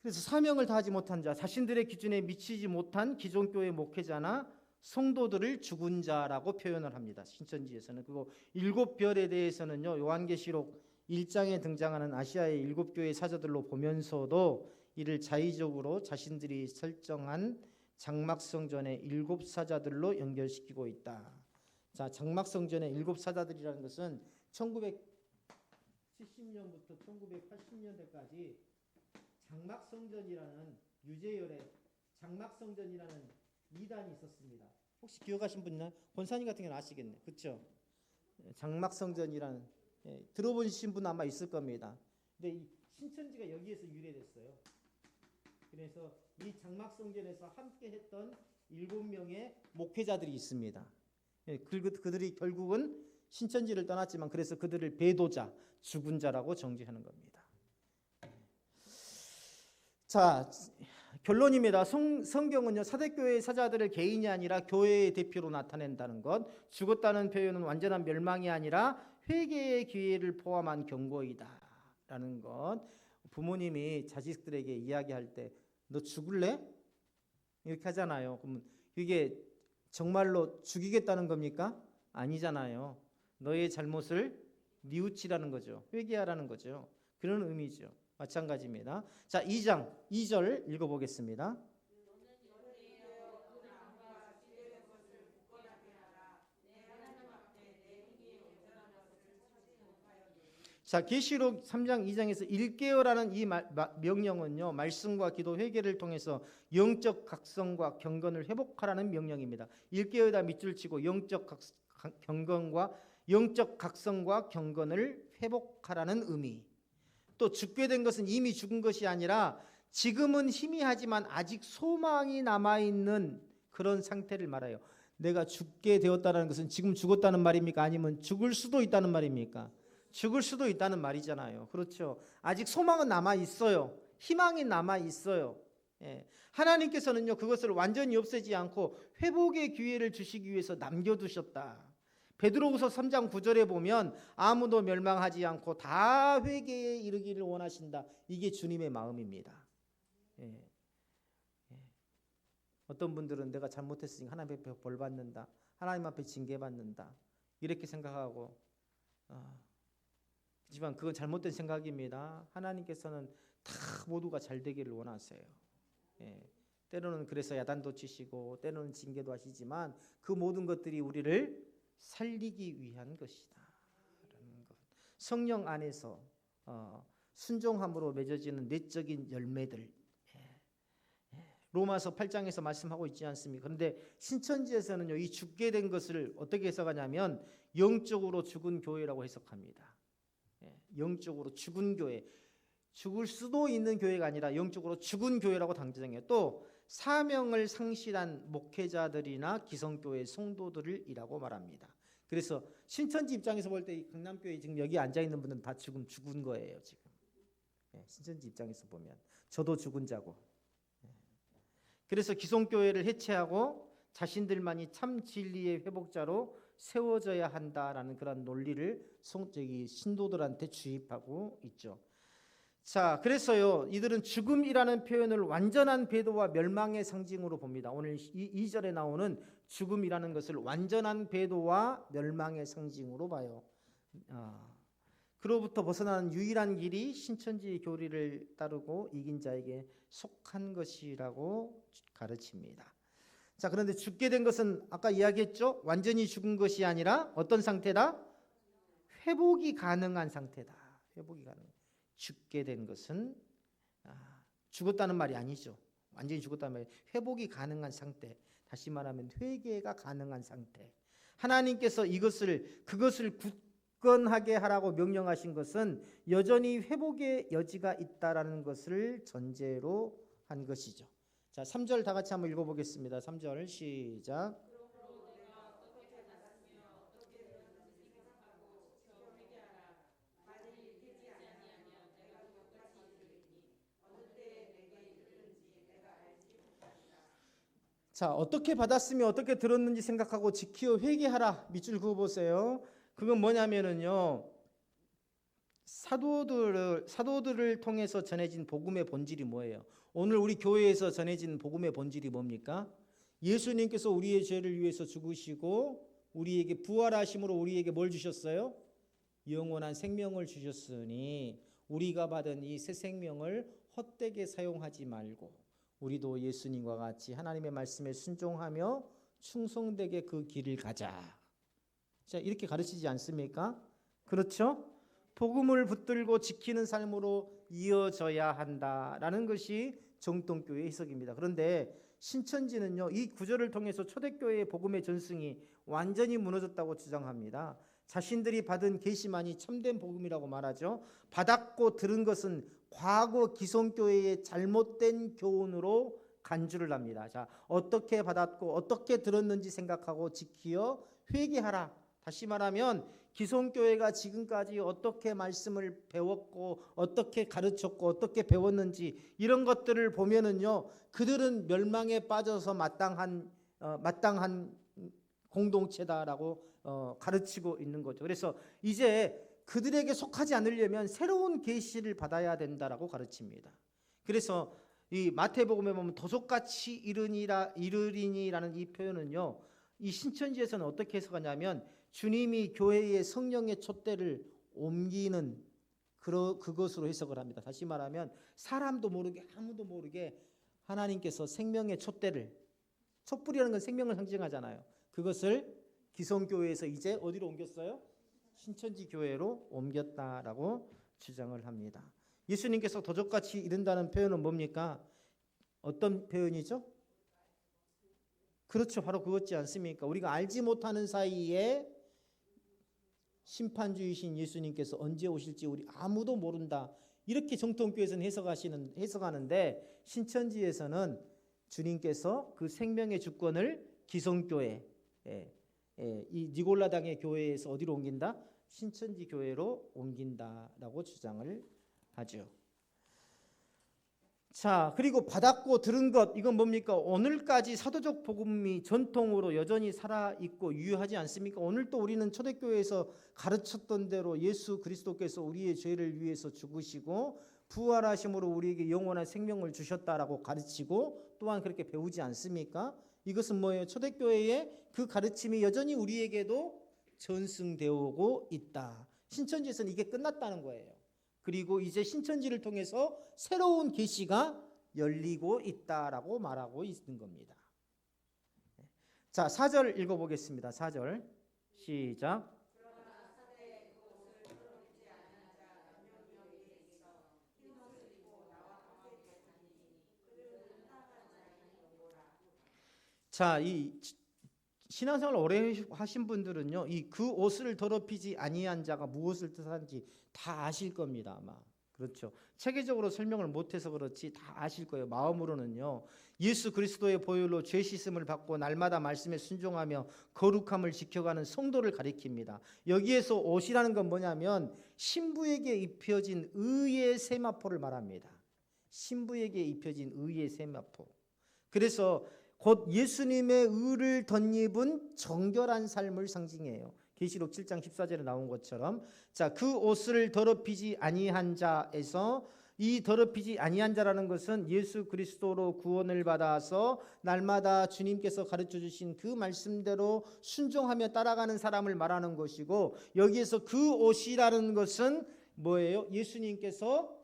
그래서 사명을 다하지 못한 자, 자신들의 기준에 미치지 못한 기존 교회 목회자나 성도들을 죽은 자라고 표현을 합니다. 신천지에서는. 그리고 일곱 별에 대해서는요, 요한계시록 1장에 등장하는 아시아의 일곱 교회 사자들로 보면서도 이를 자의적으로 자신들이 설정한 장막성전의 일곱 사자들로 연결시키고 있다. 자, 장막성전의 일곱 사자들이라는 것은 1970년부터 1980년대까지 장막성전이라는 유재열의 장막성전이라는 이단이 있었습니다. 혹시 기억하신 분 있나요? 권사님 같은 경우는 아시겠네, 그렇죠? 장막성전이라는, 들어보신 분 아마 있을 겁니다. 근데 이 신천지가 여기에서 유래됐어요. 그래서 이 장막성전에서 함께했던 7명의 목회자들이 있습니다. 그들이 결국은 신천지를 떠났지만 그래서 그들을 배도자, 죽은 자라고 정죄하는 겁니다. 자, 결론입니다. 성경은요, 사대교회의 사자들을 개인이 아니라 교회의 대표로 나타낸다는 것. 죽었다는 표현은 완전한 멸망이 아니라 회개의 기회를 포함한 경고이다 라는 것. 부모님이 자식들에게 이야기할 때 너 죽을래? 이렇게 하잖아요. 그럼 이게 정말로 죽이겠다는 겁니까? 아니잖아요. 너의 잘못을 뉘우치라는 거죠. 회개하라는 거죠. 그런 의미죠. 마찬가지입니다. 자, 2장 2절 읽어보겠습니다. 자, 계시록 3장 2장에서 일깨어라는 이 명령은요, 말씀과 기도 회개를 통해서 영적 각성과 경건을 회복하라는 명령입니다. 일깨어다 밑줄 치고 영적 각성과 경건을 회복하라는 의미. 또 죽게 된 것은 이미 죽은 것이 아니라 지금은 희미하지만 아직 소망이 남아있는 그런 상태를 말해요. 내가 죽게 되었다는 것은 지금 죽었다는 말입니까? 아니면 죽을 수도 있다는 말입니까? 죽을 수도 있다는 말이잖아요. 그렇죠. 아직 소망은 남아 있어요. 희망이 남아 있어요. 예. 하나님께서는요, 그것을 완전히 없애지 않고 회복의 기회를 주시기 위해서 남겨두셨다. 베드로후서 3장 9절에 보면 아무도 멸망하지 않고 다 회개에 이르기를 원하신다. 이게 주님의 마음입니다. 예. 예. 어떤 분들은 내가 잘못했으니 하나님 앞에 벌 받는다, 하나님 앞에 징계 받는다, 이렇게 생각하고, 하지만 그건 잘못된 생각입니다. 하나님께서는 다 모두가 잘 되기를 원하세요. 예. 때로는 그래서 야단도 치시고 때로는 징계도 하시지만 그 모든 것들이 우리를 살리기 위한 것이다 라는 것. 성령 안에서 순종함으로 맺어지는 내적인 열매들, 로마서 8장에서 말씀하고 있지 않습니까? 그런데 신천지에서는요, 이 죽게 된 것을 어떻게 해석하냐면 영적으로 죽은 교회라고 해석합니다. 영적으로 죽은 교회, 죽을 수도 있는 교회가 아니라 영적으로 죽은 교회라고 당정해요. 또 사명을 상실한 목회자들이나 기성교회 성도들이라고 말합니다. 그래서 신천지 입장에서 볼 때 이 강남교회 지금 여기 앉아 있는 분들은 다 지금 죽은 거예요. 지금 신천지 입장에서 보면 저도 죽은 자고. 그래서 기성교회를 해체하고 자신들만이 참 진리의 회복자로 세워져야 한다라는 그런 논리를 신도들한테 주입하고 있죠. 자, 그래서요, 이들은 죽음이라는 표현을 완전한 배도와 멸망의 상징으로 봅니다. 오늘 2절에 나오는 죽음이라는 것을 완전한 배도와 멸망의 상징으로 봐요. 그로부터 벗어나는 유일한 길이 신천지의 교리를 따르고 이긴 자에게 속한 것이라고 가르칩니다. 자, 그런데 죽게 된 것은 아까 이야기했죠? 완전히 죽은 것이 아니라 어떤 상태다? 회복이 가능한 상태다. 회복이 가능. 죽게 된 것은 죽었다는 말이 아니죠. 완전히 죽었다는 말이 회복이 가능한 상태. 다시 말하면 회개가 가능한 상태. 하나님께서 그것을 굳건하게 하라고 명령하신 것은 여전히 회복의 여지가 있다라는 것을 전제로 한 것이죠. 자, 3절 다 같이 한번 읽어보겠습니다. 3절 시작. 자, 어떻게 받았으며 어떻게 들었는지 생각하고 지키어 회개하라. 밑줄 그어보세요. 그건 뭐냐면은요, 사도들을 통해서 전해진 복음의 본질이 뭐예요? 오늘 우리 교회에서 전해진 복음의 본질이 뭡니까? 예수님께서 우리의 죄를 위해서 죽으시고 우리에게 부활하심으로 우리에게 뭘 주셨어요? 영원한 생명을 주셨으니 우리가 받은 이 새 생명을 헛되게 사용하지 말고 우리도 예수님과 같이 하나님의 말씀에 순종하며 충성되게 그 길을 가자. 자, 이렇게 가르치지 않습니까? 그렇죠? 복음을 붙들고 지키는 삶으로 이어져야 한다라는 것이 정통교회의 해석입니다. 그런데 신천지는요, 이 구절을 통해서 초대교회의 복음의 전승이 완전히 무너졌다고 주장합니다. 자신들이 받은 계시만이 참된 복음이라고 말하죠. 받았고 들은 것은 과거 기성교회의 잘못된 교훈으로 간주를 합니다. 자, 어떻게 받았고 어떻게 들었는지 생각하고 지키어 회개하라. 다시 말하면 기성교회가 지금까지 어떻게 말씀을 배웠고 어떻게 가르쳤고 어떻게 배웠는지 이런 것들을 보면은요, 그들은 멸망에 빠져서 마땅한 공동체다라고 가르치고 있는 거죠. 그래서 이제 그들에게 속하지 않으려면 새로운 계시를 받아야 된다라고 가르칩니다. 그래서 이 마태복음에 보면 도적같이 이르리니라는 이 표현은요, 이 신천지에서는 어떻게 해석하냐면 주님이 교회의 성령의 촛대를 옮기는 그것으로 해석을 합니다. 다시 말하면 사람도 모르게 아무도 모르게 하나님께서 생명의 촛대를, 촛불이라는 건 생명을 상징하잖아요. 그것을 기성교회에서 이제 어디로 옮겼어요? 신천지 교회로 옮겼다라고 주장을 합니다. 예수님께서 도적같이 이른다는 표현은 뭡니까? 어떤 표현이죠? 그렇죠. 바로 그거지 않습니까? 우리가 알지 못하는 사이에 심판주이신 예수님께서 언제 오실지 우리 아무도 모른다. 이렇게 정통교회에서는 해석하는데 신천지에서는 주님께서 그 생명의 주권을 기성교회, 이 니골라당의 교회에서 어디로 옮긴다? 신천지 교회로 옮긴다라고 주장을 하죠. 자, 그리고 받았고 들은 것, 이건 뭡니까? 오늘까지 사도적 복음이 전통으로 여전히 살아있고 유효하지 않습니까? 오늘 또 우리는 초대교회에서 가르쳤던 대로 예수 그리스도께서 우리의 죄를 위해서 죽으시고 부활하심으로 우리에게 영원한 생명을 주셨다라고 가르치고 또한 그렇게 배우지 않습니까? 이것은 뭐예요? 초대교회의 그 가르침이 여전히 우리에게도 전승되어 오고 있다. 신천지에서는 이게 끝났다는 거예요. 그리고 이제 신천지를 통해서 새로운 계시가 열리고 있다라고 말하고 있는 겁니다. 자, 4절 읽어보겠습니다. 4절 시작. 자, 이 신앙생활 오래 하신 분들은요, 이 그 옷을 더럽히지 아니한 자가 무엇을 뜻하는지 다 아실 겁니다, 아마. 그렇죠. 체계적으로 설명을 못해서 그렇지 다 아실 거예요. 마음으로는요. 예수 그리스도의 보혈로 죄 씻음을 받고 날마다 말씀에 순종하며 거룩함을 지켜가는 성도를 가리킵니다. 여기에서 옷이라는 건 뭐냐면 신부에게 입혀진 의의 세마포를 말합니다. 신부에게 입혀진 의의 세마포. 그래서 곧 예수님의 의를 덧입은 정결한 삶을 상징해요. 계시록 7장 14절에 나온 것처럼, 자, 그 옷을 더럽히지 아니한 자에서, 이 더럽히지 아니한 자라는 것은 예수 그리스도로 구원을 받아서 날마다 주님께서 가르쳐 주신 그 말씀대로 순종하며 따라가는 사람을 말하는 것이고, 여기에서 그 옷이라는 것은 뭐예요? 예수님께서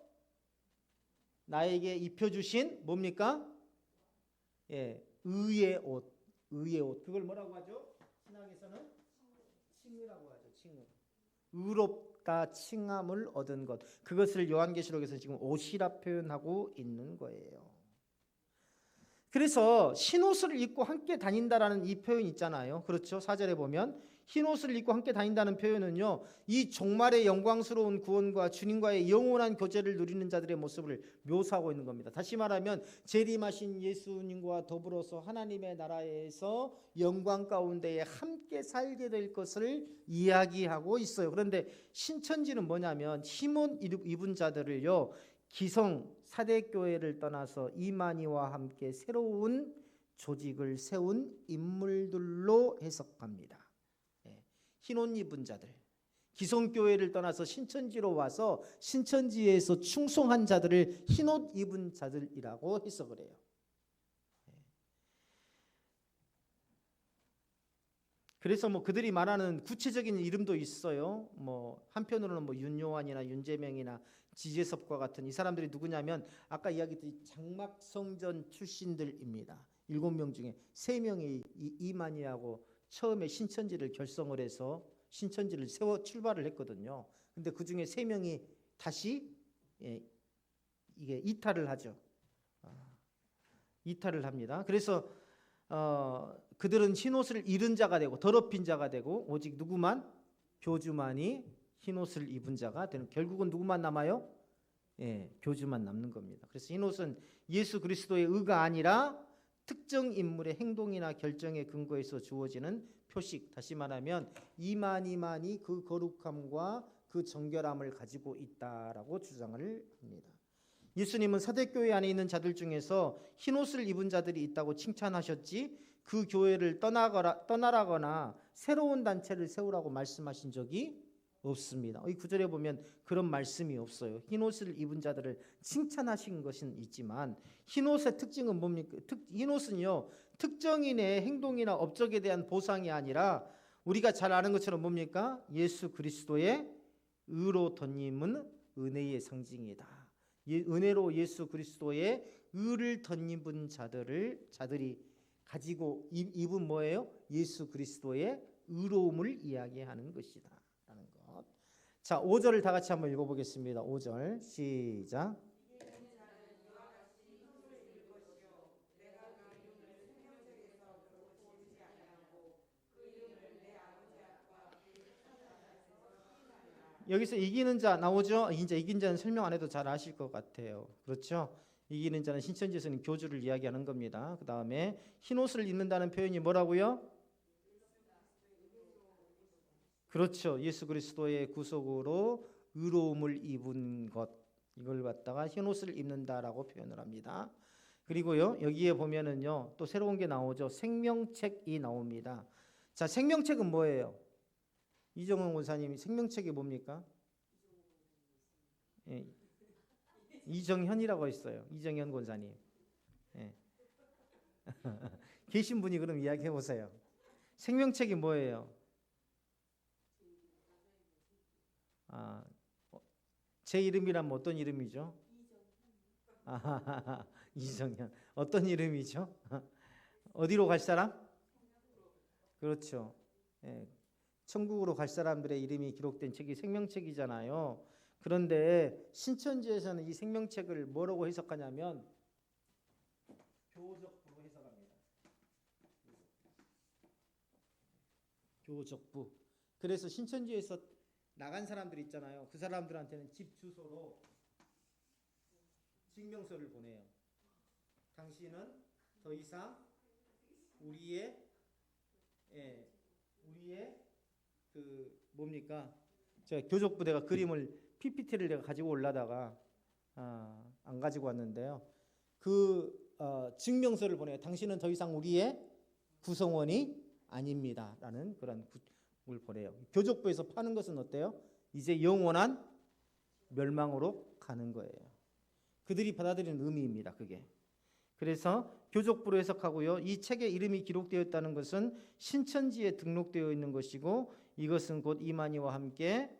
나에게 입혀주신 뭡니까? 의의 옷, 의의 옷. 그걸 뭐라고 하죠? 신학에서는 칭의라고 하죠. 칭의. 의롭다 칭함을 얻은 것. 그것을 요한계시록에서 지금 옷이라 표현하고 있는 거예요. 그래서 흰옷을 입고 함께 다닌다라는 이 표현 있잖아요. 그렇죠? 4절에 보면 흰옷을 입고 함께 다닌다는 표현은요, 이 종말의 영광스러운 구원과 주님과의 영원한 교제를 누리는 자들의 모습을 묘사하고 있는 겁니다. 다시 말하면 재림하신 예수님과 더불어서 하나님의 나라에서 영광 가운데에 함께 살게 될 것을 이야기하고 있어요. 그런데 신천지는 뭐냐면 흰옷 입은 자들을요, 기성 사대교회를 떠나서 이만희와 함께 새로운 조직을 세운 인물들로 해석합니다. 흰옷 입은 자들, 기성교회를 떠나서 신천지로 와서 신천지에서 충성한 자들을 흰옷 입은 자들이라고 해석을 해요. 그래서 뭐 그들이 말하는 구체적인 이름도 있어요. 뭐 한편으로는 뭐 윤요한이나 윤재명이나 지재섭과 같은 이 사람들이 누구냐면 아까 이야기했듯이 장막성전 출신들입니다. 7명 중에 3명이 이만희하고 처음에 신천지를 결성을 해서 신천지를 세워 출발을 했거든요. 근데 그 중에 3명이 다시 이게 이탈을 하죠. 이탈을 합니다. 그래서 그들은 흰옷을 잃은 자가 되고 더럽힌 자가 되고 오직 누구만? 교주만이 흰옷을 입은 자가 되는, 결국은 누구만 남아요? 교주만 남는 겁니다. 그래서 흰옷은 예수 그리스도의 의가 아니라 특정 인물의 행동이나 결정의 근거에서 주어지는 표식. 다시 말하면 이만희만이 그 거룩함과 그 정결함을 가지고 있다라고 주장을 합니다. 예수님은 사대교회 안에 있는 자들 중에서 흰옷을 입은 자들이 있다고 칭찬하셨지 그 교회를 떠나라거나 새로운 단체를 세우라고 말씀하신 적이 없습니다. 이 구절에 보면 그런 말씀이 없어요. 흰옷을 입은 자들을 칭찬하신 것은 있지만 흰옷의 특징은 뭡니까? 흰옷은요 특정인의 행동이나 업적에 대한 보상이 아니라 우리가 잘 아는 것처럼 뭡니까? 예수 그리스도의 의로 덧입은 은혜의 상징이다. 은혜로 예수 그리스도의 의를 덧입은 자들이 가지고 입은 뭐예요? 예수 그리스도의 의로움을 이야기하는 것이다 라는 것. 자, 5절을 다 같이 한번 읽어보겠습니다. 5절 시작. 여기서 이기는 자 나오죠? 이제 이긴 자는 설명 안 해도 잘 아실 것 같아요. 그렇죠? 이기는 자는 신천지에서는 교주를 이야기하는 겁니다. 그 다음에 흰옷을 입는다는 표현이 뭐라고요? 그렇죠. 예수 그리스도의 구속으로 의로움을 입은 것, 이걸 갖다가 흰옷을 입는다라고 표현을 합니다. 그리고요 여기에 보면은요 또 새로운 게 나오죠. 생명책이 나옵니다. 자, 생명책은 뭐예요? 이정은 권사님이 생명책이 뭡니까? 예, 이정현이라고 있어요. 이정현 권사님. 예. 계신 분이 그럼 이야기해 보세요. 생명책이 뭐예요? 제 이름이란 어떤 이름이죠? 이정현. 어떤 이름이죠? 어디로 갈 사람? 그렇죠. 예. 천국으로 갈 사람들의 이름이 기록된 책이 생명책이잖아요. 그런데 신천지에서는 이 생명책을 뭐라고 해석하냐면 교적부로 해석합니다. 교적부. 그래서 신천지에서 나간 사람들 있잖아요. 그 사람들한테는 집 주소로 증명서를 보내요. 당신은 더 이상 우리의 그 뭡니까? 제가 교족부대가 그림을 PPT를 내가 가지고 올라다가 안 가지고 왔는데요. 그 증명서를 보내요. 당신은 더 이상 우리의 구성원이 아닙니다라는 그런 걸 보내요. 교족부에서 파는 것은 어때요? 이제 영원한 멸망으로 가는 거예요. 그들이 받아들이는 의미입니다. 그게. 그래서 교족부로 해석하고요. 이 책에 이름이 기록되어 있다는 것은 신천지에 등록되어 있는 것이고 이것은 곧 이만희와 함께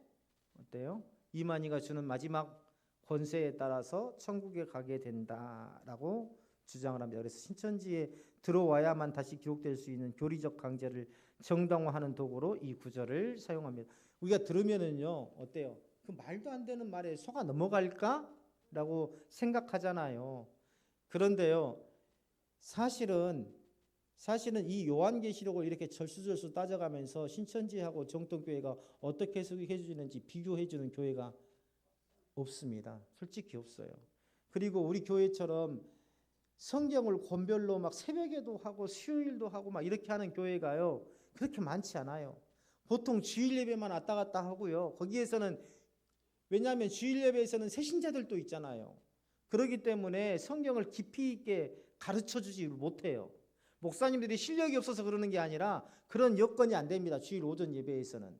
어때요? 이만희가 주는 마지막 권세에 따라서 천국에 가게 된다라고 주장을 합니다. 그래서 신천지에 들어와야만 다시 기록될 수 있는 교리적 강제를 정당화하는 도구로 이 구절을 사용합니다. 우리가 들으면은요 어때요? 그 말도 안 되는 말에 속아 넘어갈까라고 생각하잖아요. 그런데요, 사실은 이 요한계시록을 이렇게 절수절수 따져가면서 신천지하고 정통교회가 어떻게 해석해 주는지 비교해 주는 교회가 없습니다. 솔직히 없어요. 그리고 우리 교회처럼 성경을 권별로 막 새벽에도 하고 수요일도 하고 막 이렇게 하는 교회가요 그렇게 많지 않아요. 보통 주일 예배만 왔다 갔다 하고요. 거기에서는 왜냐하면 주일 예배에서는 새신자들도 있잖아요. 그렇기 때문에 성경을 깊이 있게 가르쳐주지 못해요. 목사님들이 실력이 없어서 그러는 게 아니라 그런 여건이 안 됩니다. 주일 오전 예배에서는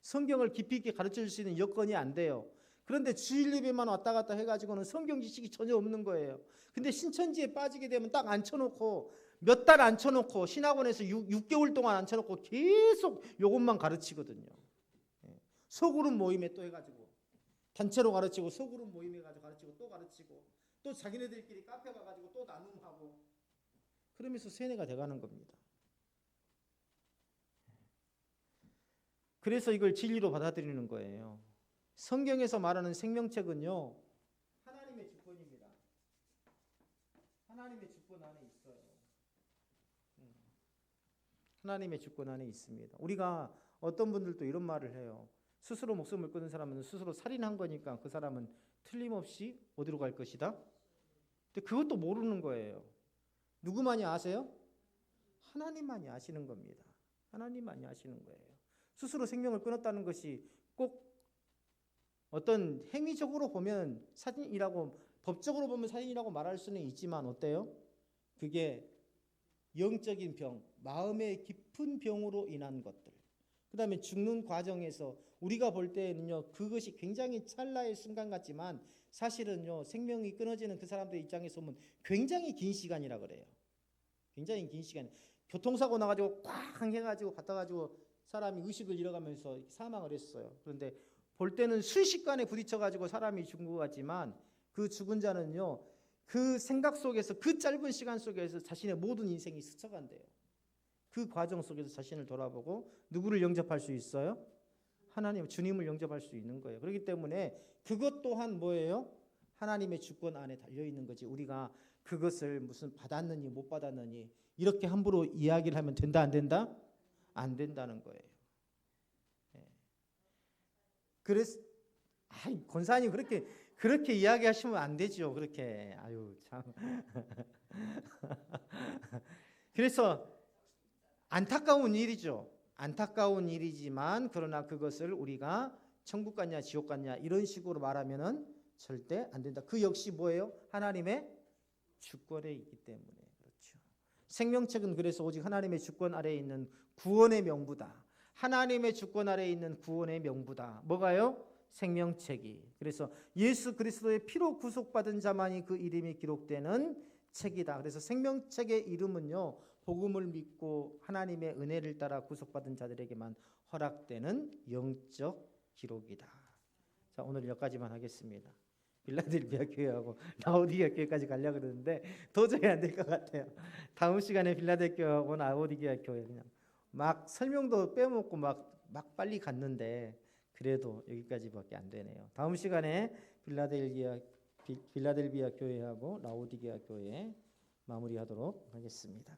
성경을 깊이 있게 가르쳐줄 수 있는 여건이 안 돼요. 그런데 주일 예배만 왔다 갔다 해가지고는 성경 지식이 전혀 없는 거예요. 근데 신천지에 빠지게 되면 딱 앉혀놓고 몇 달 앉혀놓고 신학원에서 6개월 동안 앉혀놓고 계속 이것만 가르치거든요. 소그룹 모임에 또 해가지고 단체로 가르치고 소그룹 모임에 가지고 가르치고 또 가르치고 또 자기네들끼리 카페 가가지고 또 나눔하고 그러면서 세뇌가 돼가는 겁니다. 그래서 이걸 진리로 받아들이는 거예요. 성경에서 말하는 생명책은요 하나님의 주권입니다. 하나님의 주권 안에 있어요. 하나님의 주권 안에 있습니다. 우리가 어떤 분들도 이런 말을 해요. 스스로 목숨을 끊은 사람은 스스로 살인한 거니까 그 사람은 틀림없이 어디로 갈 것이다? 근데 그것도 모르는 거예요. 누구만이 아세요? 하나님만이 아시는 겁니다. 하나님만이 아시는 거예요. 스스로 생명을 끊었다는 것이 꼭 어떤 행위적으로 보면 살인이라고, 법적으로 보면 살인이라고 말할 수는 있지만 어때요? 그게 영적인 병, 마음의 깊은 병으로 인한 것들, 그 다음에 죽는 과정에서 우리가 볼 때는요, 그것이 굉장히 찰나의 순간 같지만 사실은요, 생명이 끊어지는 그 사람들 입장에서 보면 굉장히 긴 시간이라 그래요. 굉장히 긴 시간. 교통사고 나가지고 꽉 해가지고 받아가지고 사람이 의식을 잃어가면서 사망을 했어요. 그런데 볼 때는 순식간에 부딪혀가지고 사람이 죽은 것 같지만 그 죽은 자는요, 그 생각 속에서, 그 짧은 시간 속에서 자신의 모든 인생이 스쳐간대요. 그 과정 속에서 자신을 돌아보고 누구를 영접할 수 있어요? 하나님, 주님을 영접할 수 있는 거예요. 그렇기 때문에 그것 또한 뭐예요? 하나님의 주권 안에 달려있는 거지. 우리가 그것을 무슨 받았느니 못 받았느니 이렇게 함부로 이야기를 하면 된다 안 된다? 안 된다는 거예요. 그래서 권사님 그렇게 이야기하시면 안 되죠. 그렇게 아유 참. 그래서 안타까운 일이죠. 안타까운 일이지만 그러나 그것을 우리가 천국 갔냐 지옥 갔냐 이런 식으로 말하면은 절대 안 된다. 그 역시 뭐예요? 하나님의 주권에 있기 때문에 그렇죠. 생명책은 그래서 오직 하나님의 주권 아래에 있는 구원의 명부다. 하나님의 주권 아래에 있는 구원의 명부다. 뭐가요? 생명책이. 그래서 예수 그리스도의 피로 구속받은 자만이 그 이름이 기록되는 책이다. 그래서 생명책의 이름은요, 복음을 믿고 하나님의 은혜를 따라 구속받은 자들에게만 허락되는 영적 기록이다. 자, 오늘 여기까지만 하겠습니다. 빌라델비아 교회하고 라오디게아 교회까지 가려고 그러는데 도저히 안 될 것 같아요. 다음 시간에 빌라델비아 교회하고 라오디게아 교회 그냥 막 설명도 빼먹고 막 빨리 갔는데 그래도 여기까지밖에 안 되네요. 다음 시간에 빌라델비아 교회하고 라오디게아 교회 마무리하도록 하겠습니다.